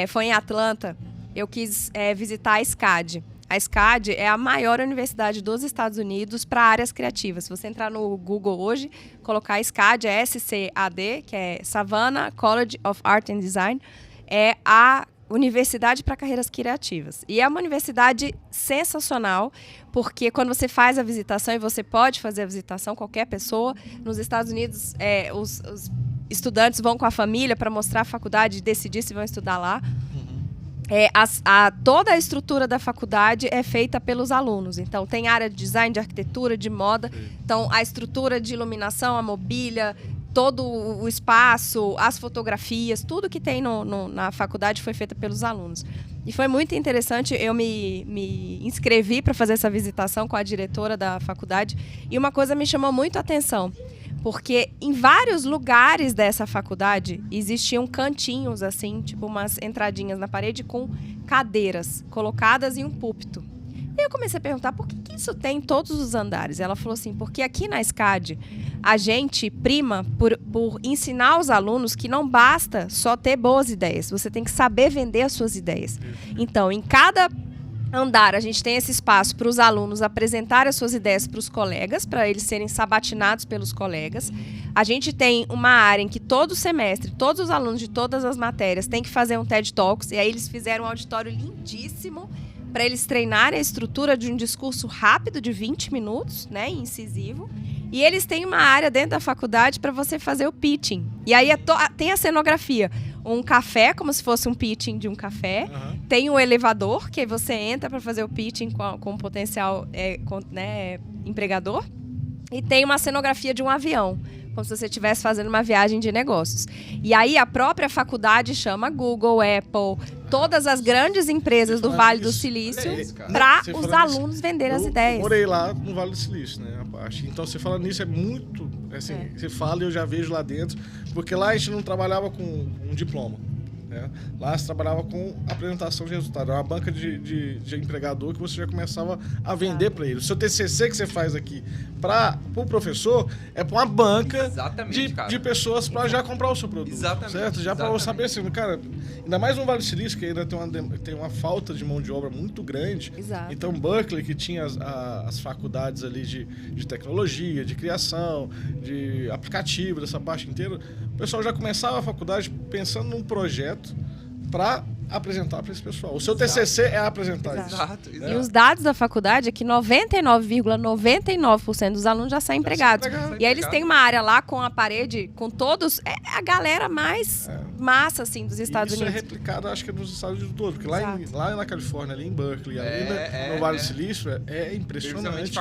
foi em Atlanta. Eu quis visitar a SCAD. A SCAD é a maior universidade dos Estados Unidos para áreas criativas. Se você entrar no Google hoje, colocar SCAD, é SCAD, que é Savannah College of Art and Design, é a universidade para carreiras criativas. E é uma universidade sensacional, porque quando você faz a visitação, e você pode fazer a visitação, qualquer pessoa, nos Estados Unidos, os estudantes vão com a família para mostrar a faculdade e decidir se vão estudar lá. Toda a estrutura da faculdade é feita pelos alunos. Então, tem área de design, de arquitetura, de moda. Então, a estrutura de iluminação, a mobília, todo o espaço, as fotografias, tudo que tem na faculdade foi feita pelos alunos. E foi muito interessante, eu me inscrevi para fazer essa visitação com a diretora da faculdade e uma coisa me chamou muito a atenção. Porque em vários lugares dessa faculdade existiam cantinhos, assim, tipo umas entradinhas na parede com cadeiras colocadas em um púlpito. E eu comecei a perguntar por que isso tem em todos os andares. Ela falou assim, porque aqui na SCAD a gente prima por ensinar os alunos que não basta só ter boas ideias, você tem que saber vender as suas ideias. Então, em cada andar, a gente tem esse espaço para os alunos apresentarem as suas ideias para os colegas, para eles serem sabatinados pelos colegas. A gente tem uma área em que todo semestre, todos os alunos de todas as matérias têm que fazer um TED Talks, e aí eles fizeram um auditório lindíssimo para eles treinarem a estrutura de um discurso rápido de 20 minutos, né, incisivo. E eles têm uma área dentro da faculdade para você fazer o pitching. E aí tem a cenografia. Um café, como se fosse um pitching de um café. Tem um elevador, que aí você entra para fazer o pitching com um potencial empregador. E tem uma cenografia de um avião, como se você estivesse fazendo uma viagem de negócios. E aí a própria faculdade chama Google, Apple, todas as grandes empresas do Vale do Silício para os alunos venderem as ideias. Eu morei lá no Vale do Silício, né? Então, você fala nisso, é muito... Assim, você fala e eu já vejo lá dentro, porque lá a gente não trabalhava com um diploma. Né? Lá você trabalhava com apresentação de resultado. É uma banca de empregador que você já começava a vender para ele. O seu TCC que você faz aqui para o professor é para uma banca de pessoas para já comprar o seu produto. Exatamente. Certo? Já para saber assim, cara, ainda mais no Vale do Silício, que ainda tem uma falta de mão de obra muito grande. Exato. Então, Berkeley, que tinha as faculdades ali de tecnologia, de criação, de aplicativo, dessa parte inteira, o pessoal já começava a faculdade pensando num projeto para apresentar para esse pessoal. O seu TCC é apresentar isso. Exato. E os dados da faculdade é que 99,99% dos alunos já saem empregados. E aí eles têm uma área lá com a parede, com todos... É a galera mais massa, assim, dos Estados Unidos. Isso é replicado, acho que nos Estados Unidos todos. Porque lá na Califórnia, ali em Berkeley, ali no Vale do Silício, é impressionante.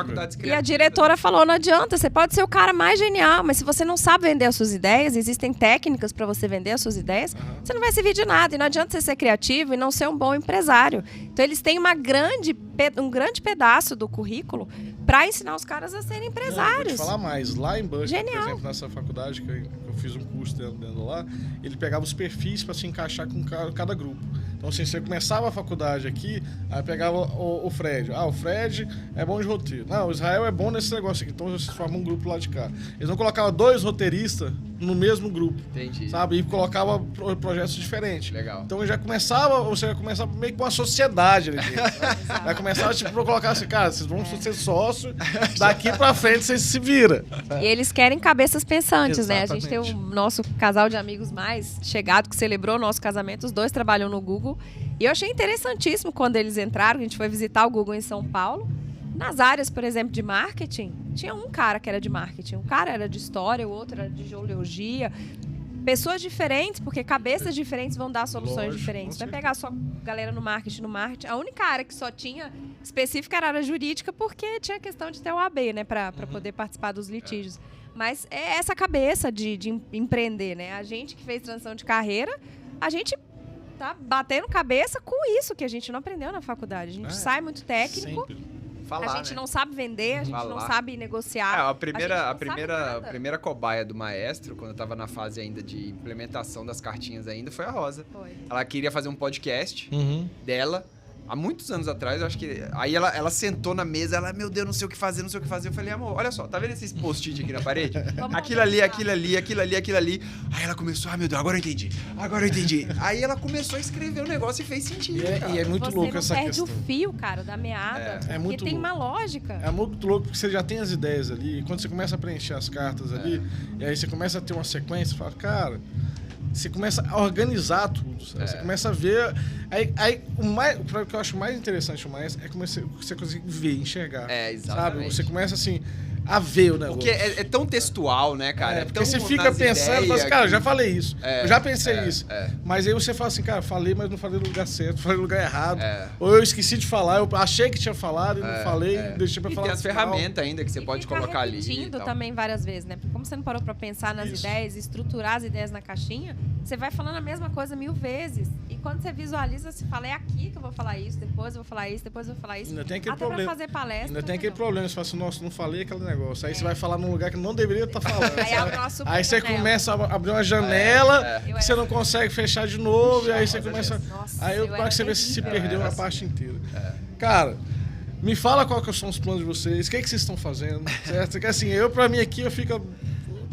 E a diretora falou, não adianta, você pode ser o cara mais genial, mas se você não sabe vender as suas ideias, existem técnicas para você vender as suas ideias, você não vai servir de nada. E não adianta você ser criativo e não ser um bom empresário. Então, eles têm uma grande um grande pedaço do currículo para ensinar os caras a serem empresários. Vou te falar mais. Lá em Bush, por Genial. exemplo, nessa faculdade que eu fiz um curso dentro lá, ele pegava os perfis para se encaixar com cada grupo. Então, assim, você começava a faculdade aqui, aí pegava o Fred. O Fred é bom de roteiro. Não, o Israel é bom nesse negócio aqui. Então, vocês formam um grupo lá de cá. Eles não colocavam 2 roteiristas no mesmo grupo. Entendi. Sabe? E colocava projetos diferentes. Legal. Então, você já começava meio com uma sociedade ali dentro, sabe? Já começava, tipo, pra colocar assim, cara, vocês vão ser sócios, daqui pra frente vocês se viram. E eles querem cabeças pensantes, né? A gente tem Exatamente. o nosso casal de amigos mais chegado que celebrou o nosso casamento. Os 2 trabalham no Google. E eu achei interessantíssimo quando eles entraram. A gente foi visitar o Google em São Paulo. Nas áreas, por exemplo, de marketing, tinha um cara que era de marketing. Um cara era de história, o outro era de geologia. Pessoas diferentes, porque cabeças diferentes vão dar soluções Lógico, diferentes. com Vai certeza. pegar só galera no marketing. A única área que só tinha específica era a área jurídica, porque tinha questão de ter o AB, né, para poder participar dos litígios. Mas é essa cabeça de empreender, né? A gente que fez transição de carreira, a gente tá batendo cabeça com isso que a gente não aprendeu na faculdade. A gente sai muito técnico, Sempre. Falar, a gente né? não sabe vender, a gente não Falar. sabe negociar. A gente não sabe nada. primeira cobaia do maestro, quando eu tava na fase ainda de implementação das cartinhas ainda, foi a Rosa. Foi. Ela queria fazer um podcast Uhum. dela, há muitos anos atrás, eu acho que... Aí ela sentou na mesa, ela, meu Deus, não sei o que fazer. Eu falei, amor, olha só, tá vendo esses post-it aqui na parede? Vamos Aquilo ali, conversar. aquilo ali. Aí ela começou, meu Deus, agora eu entendi. Aí ela começou a escrever o negócio e fez sentido, cara. E é muito Você louco não essa perde questão. o fio, cara, da meada. Porque muito tem louco. uma lógica. É muito louco porque você já tem as ideias ali, e quando você começa a preencher as cartas ali, e aí você começa a ter uma sequência, você fala, cara, você começa a organizar tudo, sabe? Você começa a ver. Aí o que eu acho mais interessante mais é como você consegue ver, enxergar. É, Sabe? exatamente. Você começa assim a ver o negócio. Porque é tão textual, né, cara? Porque tão você fica nas pensando, fala assim, ideias cara, eu que- já falei isso, eu já pensei isso. é. Mas aí você fala assim, cara, falei, mas não falei no lugar certo, falei no lugar errado. É. Ou eu esqueci de falar, eu achei que tinha falado e não falei, deixei pra E falar tem no as final. ferramentas ainda que você E pode ficar colocar ali. e repetindo tal. também várias vezes, né? Porque como você não parou pra pensar nas Isso. ideias, estruturar as ideias na caixinha, você vai falando a mesma coisa 1000 vezes. E quando você visualiza, você fala, é aqui que eu vou falar isso, depois eu vou falar isso, depois eu vou falar isso. Ainda tem aquele Até problema. pra fazer palestra. Ainda tem aquele entendeu? problema, você fala assim, nossa, não falei aquele negócio. Aí você vai falar num lugar que não deveria estar falando. Aí abre uma super Aí você janela. começa a abrir uma janela, Eu que você era não consegue fechar de novo, e aí você começa. Nossa, Aí eu para era que você vê se se terrível. perdeu era a assim. parte inteira. Cara, me fala qual que são os planos de vocês, o que vocês estão fazendo, certo? Porque assim, pra mim aqui, eu fico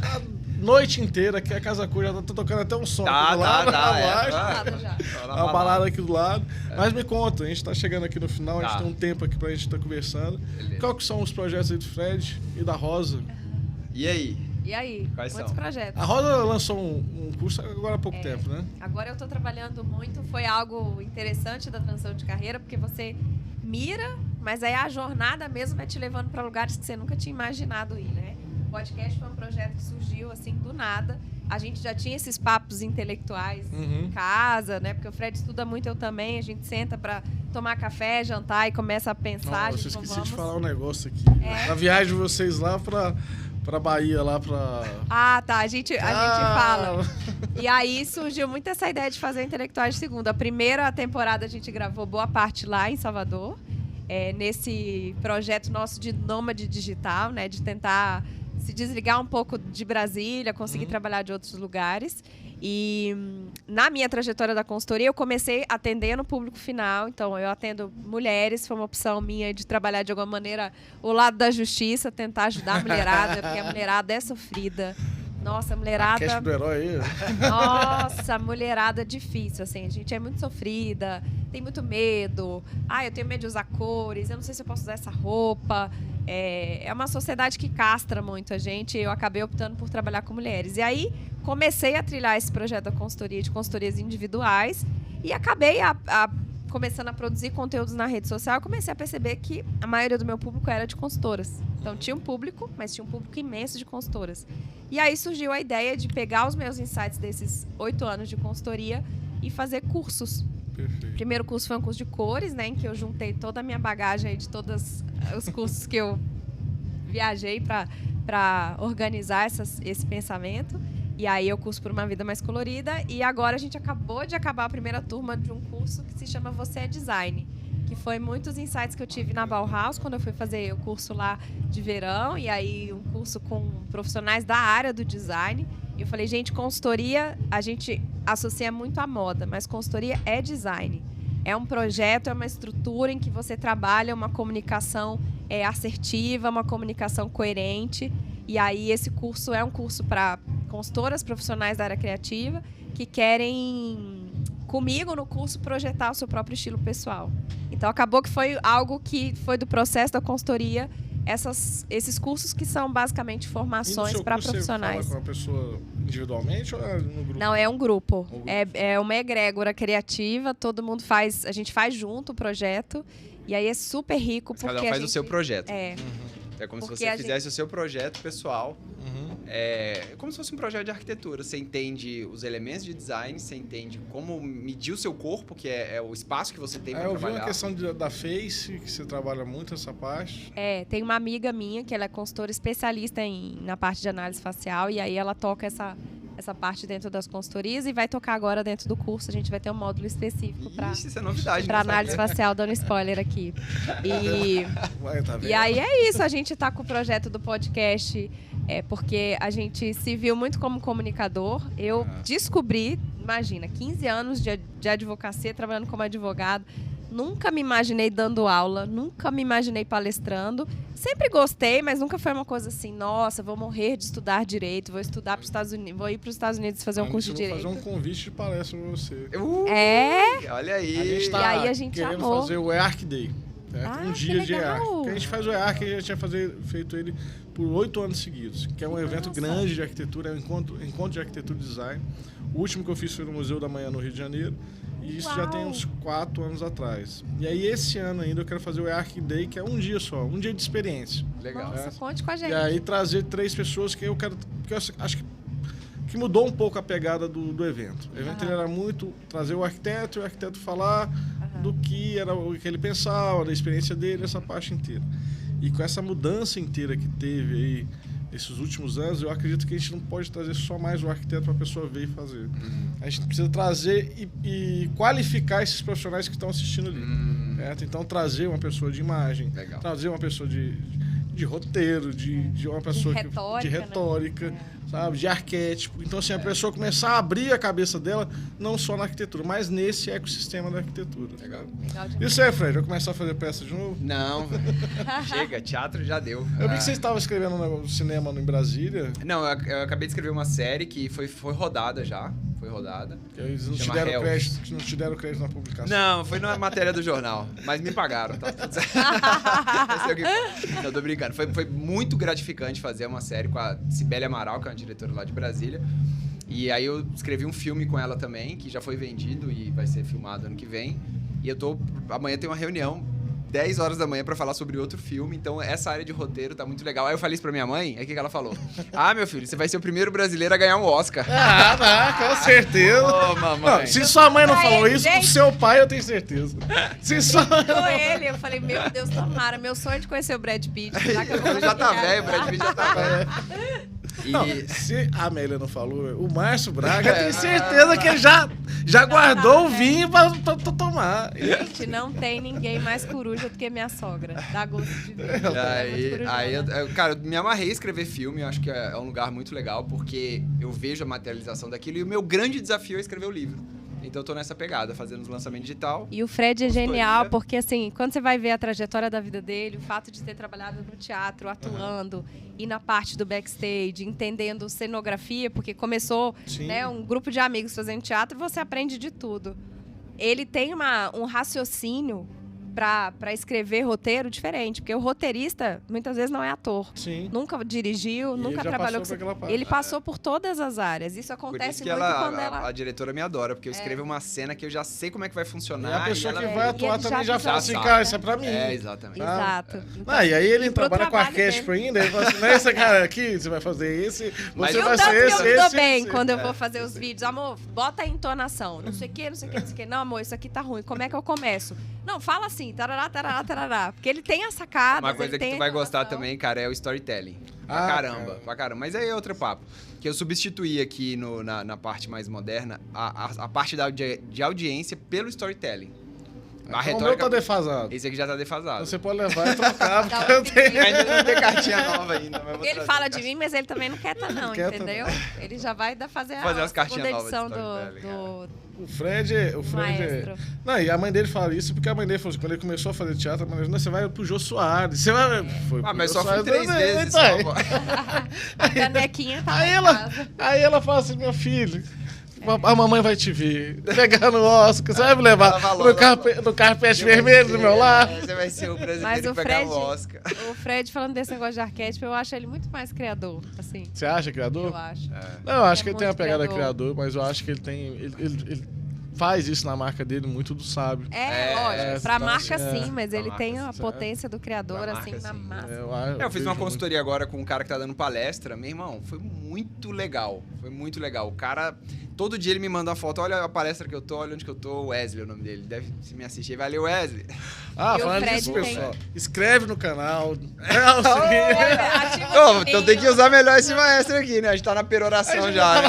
a noite inteira, que a Casa Cor já tá tocando até um som aqui do lado, lá abaixo. Balada já. Uma balada aqui do lado. Mas me conta, a gente tá chegando aqui no final, a gente Tá. tem um tempo aqui pra gente estar conversando. Beleza. Qual que são os projetos aí do Fred e da Rosa? E aí? E aí? Quais Muitos são? projetos. A Rosa lançou um curso agora há pouco tempo, né? Agora eu tô trabalhando muito, foi algo interessante da transição de carreira, porque você mira, mas aí a jornada mesmo vai te levando para lugares que você nunca tinha imaginado ir, né? O podcast foi um projeto que surgiu assim do nada. A gente já tinha esses papos intelectuais em casa, né? Porque o Fred estuda muito, eu também. A gente senta para tomar café, jantar e começa a pensar. Nossa, eu a gente, esqueci de vamos... falar um negócio aqui. É. A viagem de vocês lá pra Bahia, lá pra... Ah, tá. A gente Ah, fala. E aí surgiu muito essa ideia de fazer o Intelectuais de Segunda. A primeira temporada a gente gravou boa parte lá em Salvador, nesse projeto nosso de nômade digital, né? De tentar se desligar um pouco de Brasília, conseguir trabalhar de outros lugares. E na minha trajetória da consultoria, eu comecei atendendo o público final. Então, eu atendo mulheres, foi uma opção minha de trabalhar de alguma maneira o lado da justiça, tentar ajudar a mulherada, porque a mulherada é sofrida. Nossa, a mulherada... Cast do herói aí. Nossa, mulherada difícil, assim. A gente é muito sofrida, tem muito medo. Ah, eu tenho medo de usar cores, eu não sei se eu posso usar essa roupa. É uma sociedade que castra muito a gente e eu acabei optando por trabalhar com mulheres. E aí, comecei a trilhar esse projeto da consultoria, de consultorias individuais, e acabei começando a produzir conteúdos na rede social. Eu comecei a perceber que a maioria do meu público era de consultoras. Então, tinha um público, mas tinha um público imenso de consultoras. E aí surgiu a ideia de pegar os meus insights desses 8 anos de consultoria e fazer cursos. Perfeito. O primeiro curso foi um curso de cores, né, em que eu juntei toda a minha bagagem aí de todos os cursos que eu viajei para organizar esse pensamento. E aí eu curso por uma vida mais colorida. E agora a gente acabou de acabar a primeira turma de um curso que se chama Você é Design, que foi muitos insights que eu tive na Bauhaus, quando eu fui fazer o curso lá de verão, e aí um curso com profissionais da área do design. E eu falei, gente, consultoria, a gente associa muito à moda, mas consultoria é design. É um projeto, é uma estrutura em que você trabalha uma comunicação assertiva, uma comunicação coerente. E aí esse curso é um curso para consultoras profissionais da área criativa que querem, comigo no curso, projetar o seu próprio estilo pessoal. Então acabou que foi algo que foi do processo da consultoria, esses cursos que são basicamente formações para profissionais. Você fala com a pessoa individualmente ou é no grupo? Não, é um grupo. É uma egrégora criativa, todo mundo faz, a gente faz junto o projeto, e aí é super rico porque cada um faz o seu projeto. É. É como Porque se você fizesse o seu projeto pessoal. É como se fosse um projeto de arquitetura. Você entende os elementos de design, você entende como medir o seu corpo, que é o espaço que você tem para trabalhar. Eu vi uma questão da Face, que você trabalha muito essa parte. Tem uma amiga minha, que ela é consultora especialista na parte de análise facial, e aí ela toca essa parte dentro das consultorias e vai tocar agora dentro do curso. A gente vai ter um módulo específico para isso é novidade, para análise facial, dando spoiler aqui. E aí é isso, a gente está com o projeto do podcast, porque a gente se viu muito como comunicador. Eu descobri, imagina, 15 anos de advocacia, trabalhando como advogado. Nunca me imaginei dando aula, nunca me imaginei palestrando. Sempre gostei, mas nunca foi uma coisa assim, nossa, vou morrer de estudar direito, vou estudar para os Estados Unidos, vou ir para os Estados Unidos fazer um curso de direito. Vou fazer um convite de palestra para você. Olha aí. E aí a gente querendo amou. fazer o EARC Day. Um dia de EARC. Que a gente faz o EARC, a gente tinha feito ele por 8 anos seguidos, que é um evento grande de arquitetura, é um encontro de arquitetura e design. O último que eu fiz foi no Museu da Manhã, no Rio de Janeiro. E isso já tem uns 4 anos atrás. E aí, esse ano ainda, eu quero fazer o EARC Day, que é um dia só, um dia de experiência. Legal. Nossa, conte com a gente. E aí, trazer 3 pessoas que eu quero... Que eu acho que mudou um pouco a pegada do evento. O evento ele era muito trazer o arquiteto e o arquiteto falar do que era o que ele pensava, da experiência dele, essa parte inteira. E com essa mudança inteira que teve aí nesses últimos anos, eu acredito que a gente não pode trazer só mais o arquiteto para a pessoa ver e fazer. A gente precisa trazer e qualificar esses profissionais que estão assistindo ali. Certo? Então, trazer uma pessoa de imagem, trazer uma pessoa de roteiro, de uma pessoa de retórica, né? Sabe? De arquétipo. Então, assim, a pessoa começar a abrir a cabeça dela, não só na arquitetura, mas nesse ecossistema da arquitetura. Legal. Isso aí, Fred, vai começar a fazer peça de novo? Não, chega, teatro já deu. Eu vi que você estava escrevendo um cinema em Brasília. Não, eu acabei de escrever uma série que foi rodada já. Foi rodada. Eles não te deram crédito na publicação. Não, foi na matéria do jornal. Mas me pagaram, tá tudo certo. Não, tô brincando. Foi muito gratificante fazer uma série com a Cibele Amaral, que é uma diretora lá de Brasília. E aí eu escrevi um filme com ela também, que já foi vendido e vai ser filmado ano que vem. E amanhã tem uma reunião 10 horas da manhã pra falar sobre outro filme, então essa área de roteiro tá muito legal. Aí eu falei isso pra minha mãe, aí o que ela falou? Meu filho, você vai ser o primeiro brasileiro a ganhar um Oscar. Com certeza. Mamãe. Não, se sua mãe não falou isso, com seu pai eu tenho certeza. Eu falei, meu Deus, tomara, meu sonho é de conhecer o Brad Pitt. Já tá velho, o Brad Pitt já tá velho. Não, se a Amélia não falou, o Márcio Braga, eu tenho certeza que ele já guardou o vinho pra tomar. Gente, não tem ninguém mais coruja do que minha sogra. Dá gosto de ver. Cara, eu me amarrei a escrever filme, eu acho que é um lugar muito legal, porque eu vejo a materialização daquilo e o meu grande desafio é escrever o livro. Então eu tô nessa pegada, fazendo os lançamentos digital. E o Fred é genial, porque assim, quando você vai ver a trajetória da vida dele, o fato de ter trabalhado no teatro, atuando, e na parte do backstage, entendendo cenografia, porque começou, né, um grupo de amigos fazendo teatro, você aprende de tudo. Ele tem um raciocínio para escrever roteiro diferente, porque o roteirista muitas vezes não é ator. Sim. Nunca dirigiu, nunca trabalhou com... Ele passou por todas as áreas. Isso acontece muito quando ela... A diretora me adora, porque eu escrevo uma cena que eu já sei como é que vai funcionar. E a pessoa que vai atuar também já fala assim, cara, isso é pra mim. Exatamente. Exato. Então, e aí ele trabalha com arquétipo ainda, ele fala assim, não é esse cara aqui, você vai fazer esse, você vai ser esse, eu tô bem quando eu vou fazer os vídeos. Amor, bota a entonação, não sei o que, não sei o que, não sei o que. Não, amor, isso aqui tá ruim, como é que eu começo? Não, fala assim, tarará, tarará, tarará. Porque ele tem a sacada. Uma coisa que tu vai gostar também, cara, é o storytelling. Pra caramba. Mas aí é outro papo. Que eu substituí aqui na parte mais moderna a parte de audiência pelo storytelling. A O meu retórica... tá defasado. Esse aqui já tá defasado. Você pode levar e trocar, Dá porque eu tenho... Ainda não tem cartinha nova ainda. Mas eu vou Ele trazer fala de cartinha. mim, mas ele também não quer não, quer tá, entendeu? Ele já vai fazer Fazer a umas cartinhas segunda novas de edição storytelling, O Fred... Maestro. Não, e a mãe dele fala isso porque a mãe dele falou assim, quando ele começou a fazer teatro, a mãe dele, não, você vai pro Jô Soares, você vai... Foi pro Mas Jô só fui Soares 3 também, vezes. tá? Só, pô. A canequinha tá Aí lá em ela, casa. aí ela fala assim, minha filha, a mamãe vai te ver, pegar no Oscar, você vai me levar Ela falou, no carpete vermelho do meu lado. Você vai ser o Mas brasileiro o que pegar Fred, o Oscar. o Fred falando desse negócio de arquétipo, eu acho ele muito mais criador, assim. Você acha criador? Eu acho. Não, eu acho É que ele tem a muito pegada criador. criador, mas eu acho que ele tem... Ele faz isso na marca dele muito do sábio. Lógico. Pra tá, marca é. sim, mas Pra ele marca, tem a sim. potência do criador, Pra assim, marca, na sim. massa. Eu fiz uma vejo consultoria agora com um cara que tá dando palestra. Meu irmão, foi muito legal. Foi muito legal. O cara, todo dia ele me manda uma foto. Olha a palestra que eu tô, olha onde que eu tô. Wesley é o nome dele. Deve se me assistir. Valeu, Wesley. Ah, E o falando Fred disso, tem. pessoal, escreve no canal. É o seguinte... Ativa Ô, o então sininho. tem que usar melhor esse maestro aqui, né? A gente tá na peroração já, né?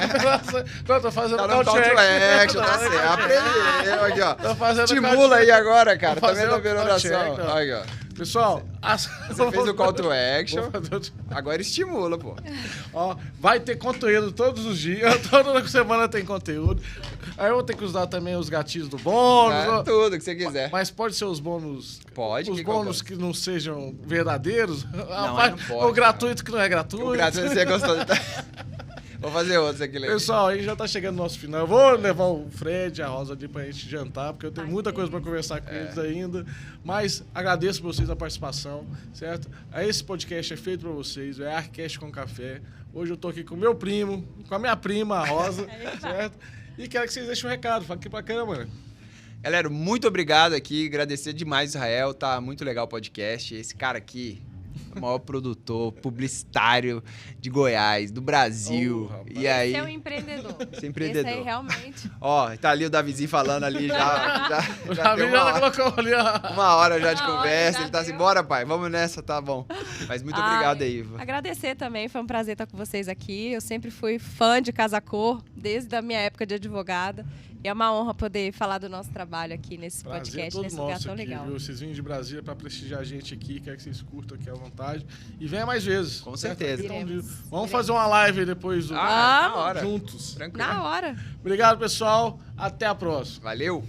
Pronto, tô fazendo Tá no call to action, tá certo. Aprendeu aqui, ó. Tô fazendo Estimula aí agora, cara. Tô Tá vendo a fazendo peroração? call to action, ó. Aí, ó. Pessoal, Você fez o call to action. Vou fazer o- Agora estimula, pô. Ó, vai ter conteúdo todos os dias, toda semana tem conteúdo. Aí eu vou ter que usar também os gatilhos do bônus. ó. Tudo que você quiser. Mas pode ser os bônus. Pode, Os que bônus que não sejam verdadeiros. aí não pode, o gratuito que não é gratuito. O grátis você gostou. Vou fazer outros aqui, Leandro. Pessoal, aí já tá chegando no nosso final. Eu vou levar o Fred e a Rosa ali pra gente jantar, porque eu tenho muita coisa pra conversar com eles ainda. Mas agradeço por vocês a participação, certo? Esse podcast é feito pra vocês, é Arquicast com Café. Hoje eu tô aqui com o meu primo, com a minha prima, a Rosa, certo? E quero que vocês deixem um recado. Fala aqui pra câmera. Galera, muito obrigado aqui. Agradecer demais, Israel. Tá muito legal o podcast. Esse cara aqui, o maior produtor publicitário de Goiás, do Brasil. Oh, rapaz. E aí... Esse é um empreendedor. Esse é empreendedor. Esse aí realmente. Ó, tá ali o Davizinho falando ali já. O Já Davi deu já uma hora, colocou ali, ó. uma hora já de Uma hora conversa. já Ele tá assim, deu. bora, pai, vamos nessa, tá bom. Mas muito Ai, obrigado aí, Iva. Agradecer também, foi um prazer estar com vocês aqui. Eu sempre fui fã de Casa Cor, desde a minha época de advogada. E é uma honra poder falar do nosso trabalho aqui nesse Prazer podcast, todo nesse lugar nosso tão aqui, legal. viu? Vocês vêm de Brasília pra prestigiar a gente aqui, quero que vocês curtam aqui à vontade. E venha mais vezes. Com certo? certeza. Então, Iremos. vamos fazer uma live aí depois do... Na hora. juntos. Tranquilo. Na hora. Obrigado, pessoal. Até a próxima. Valeu.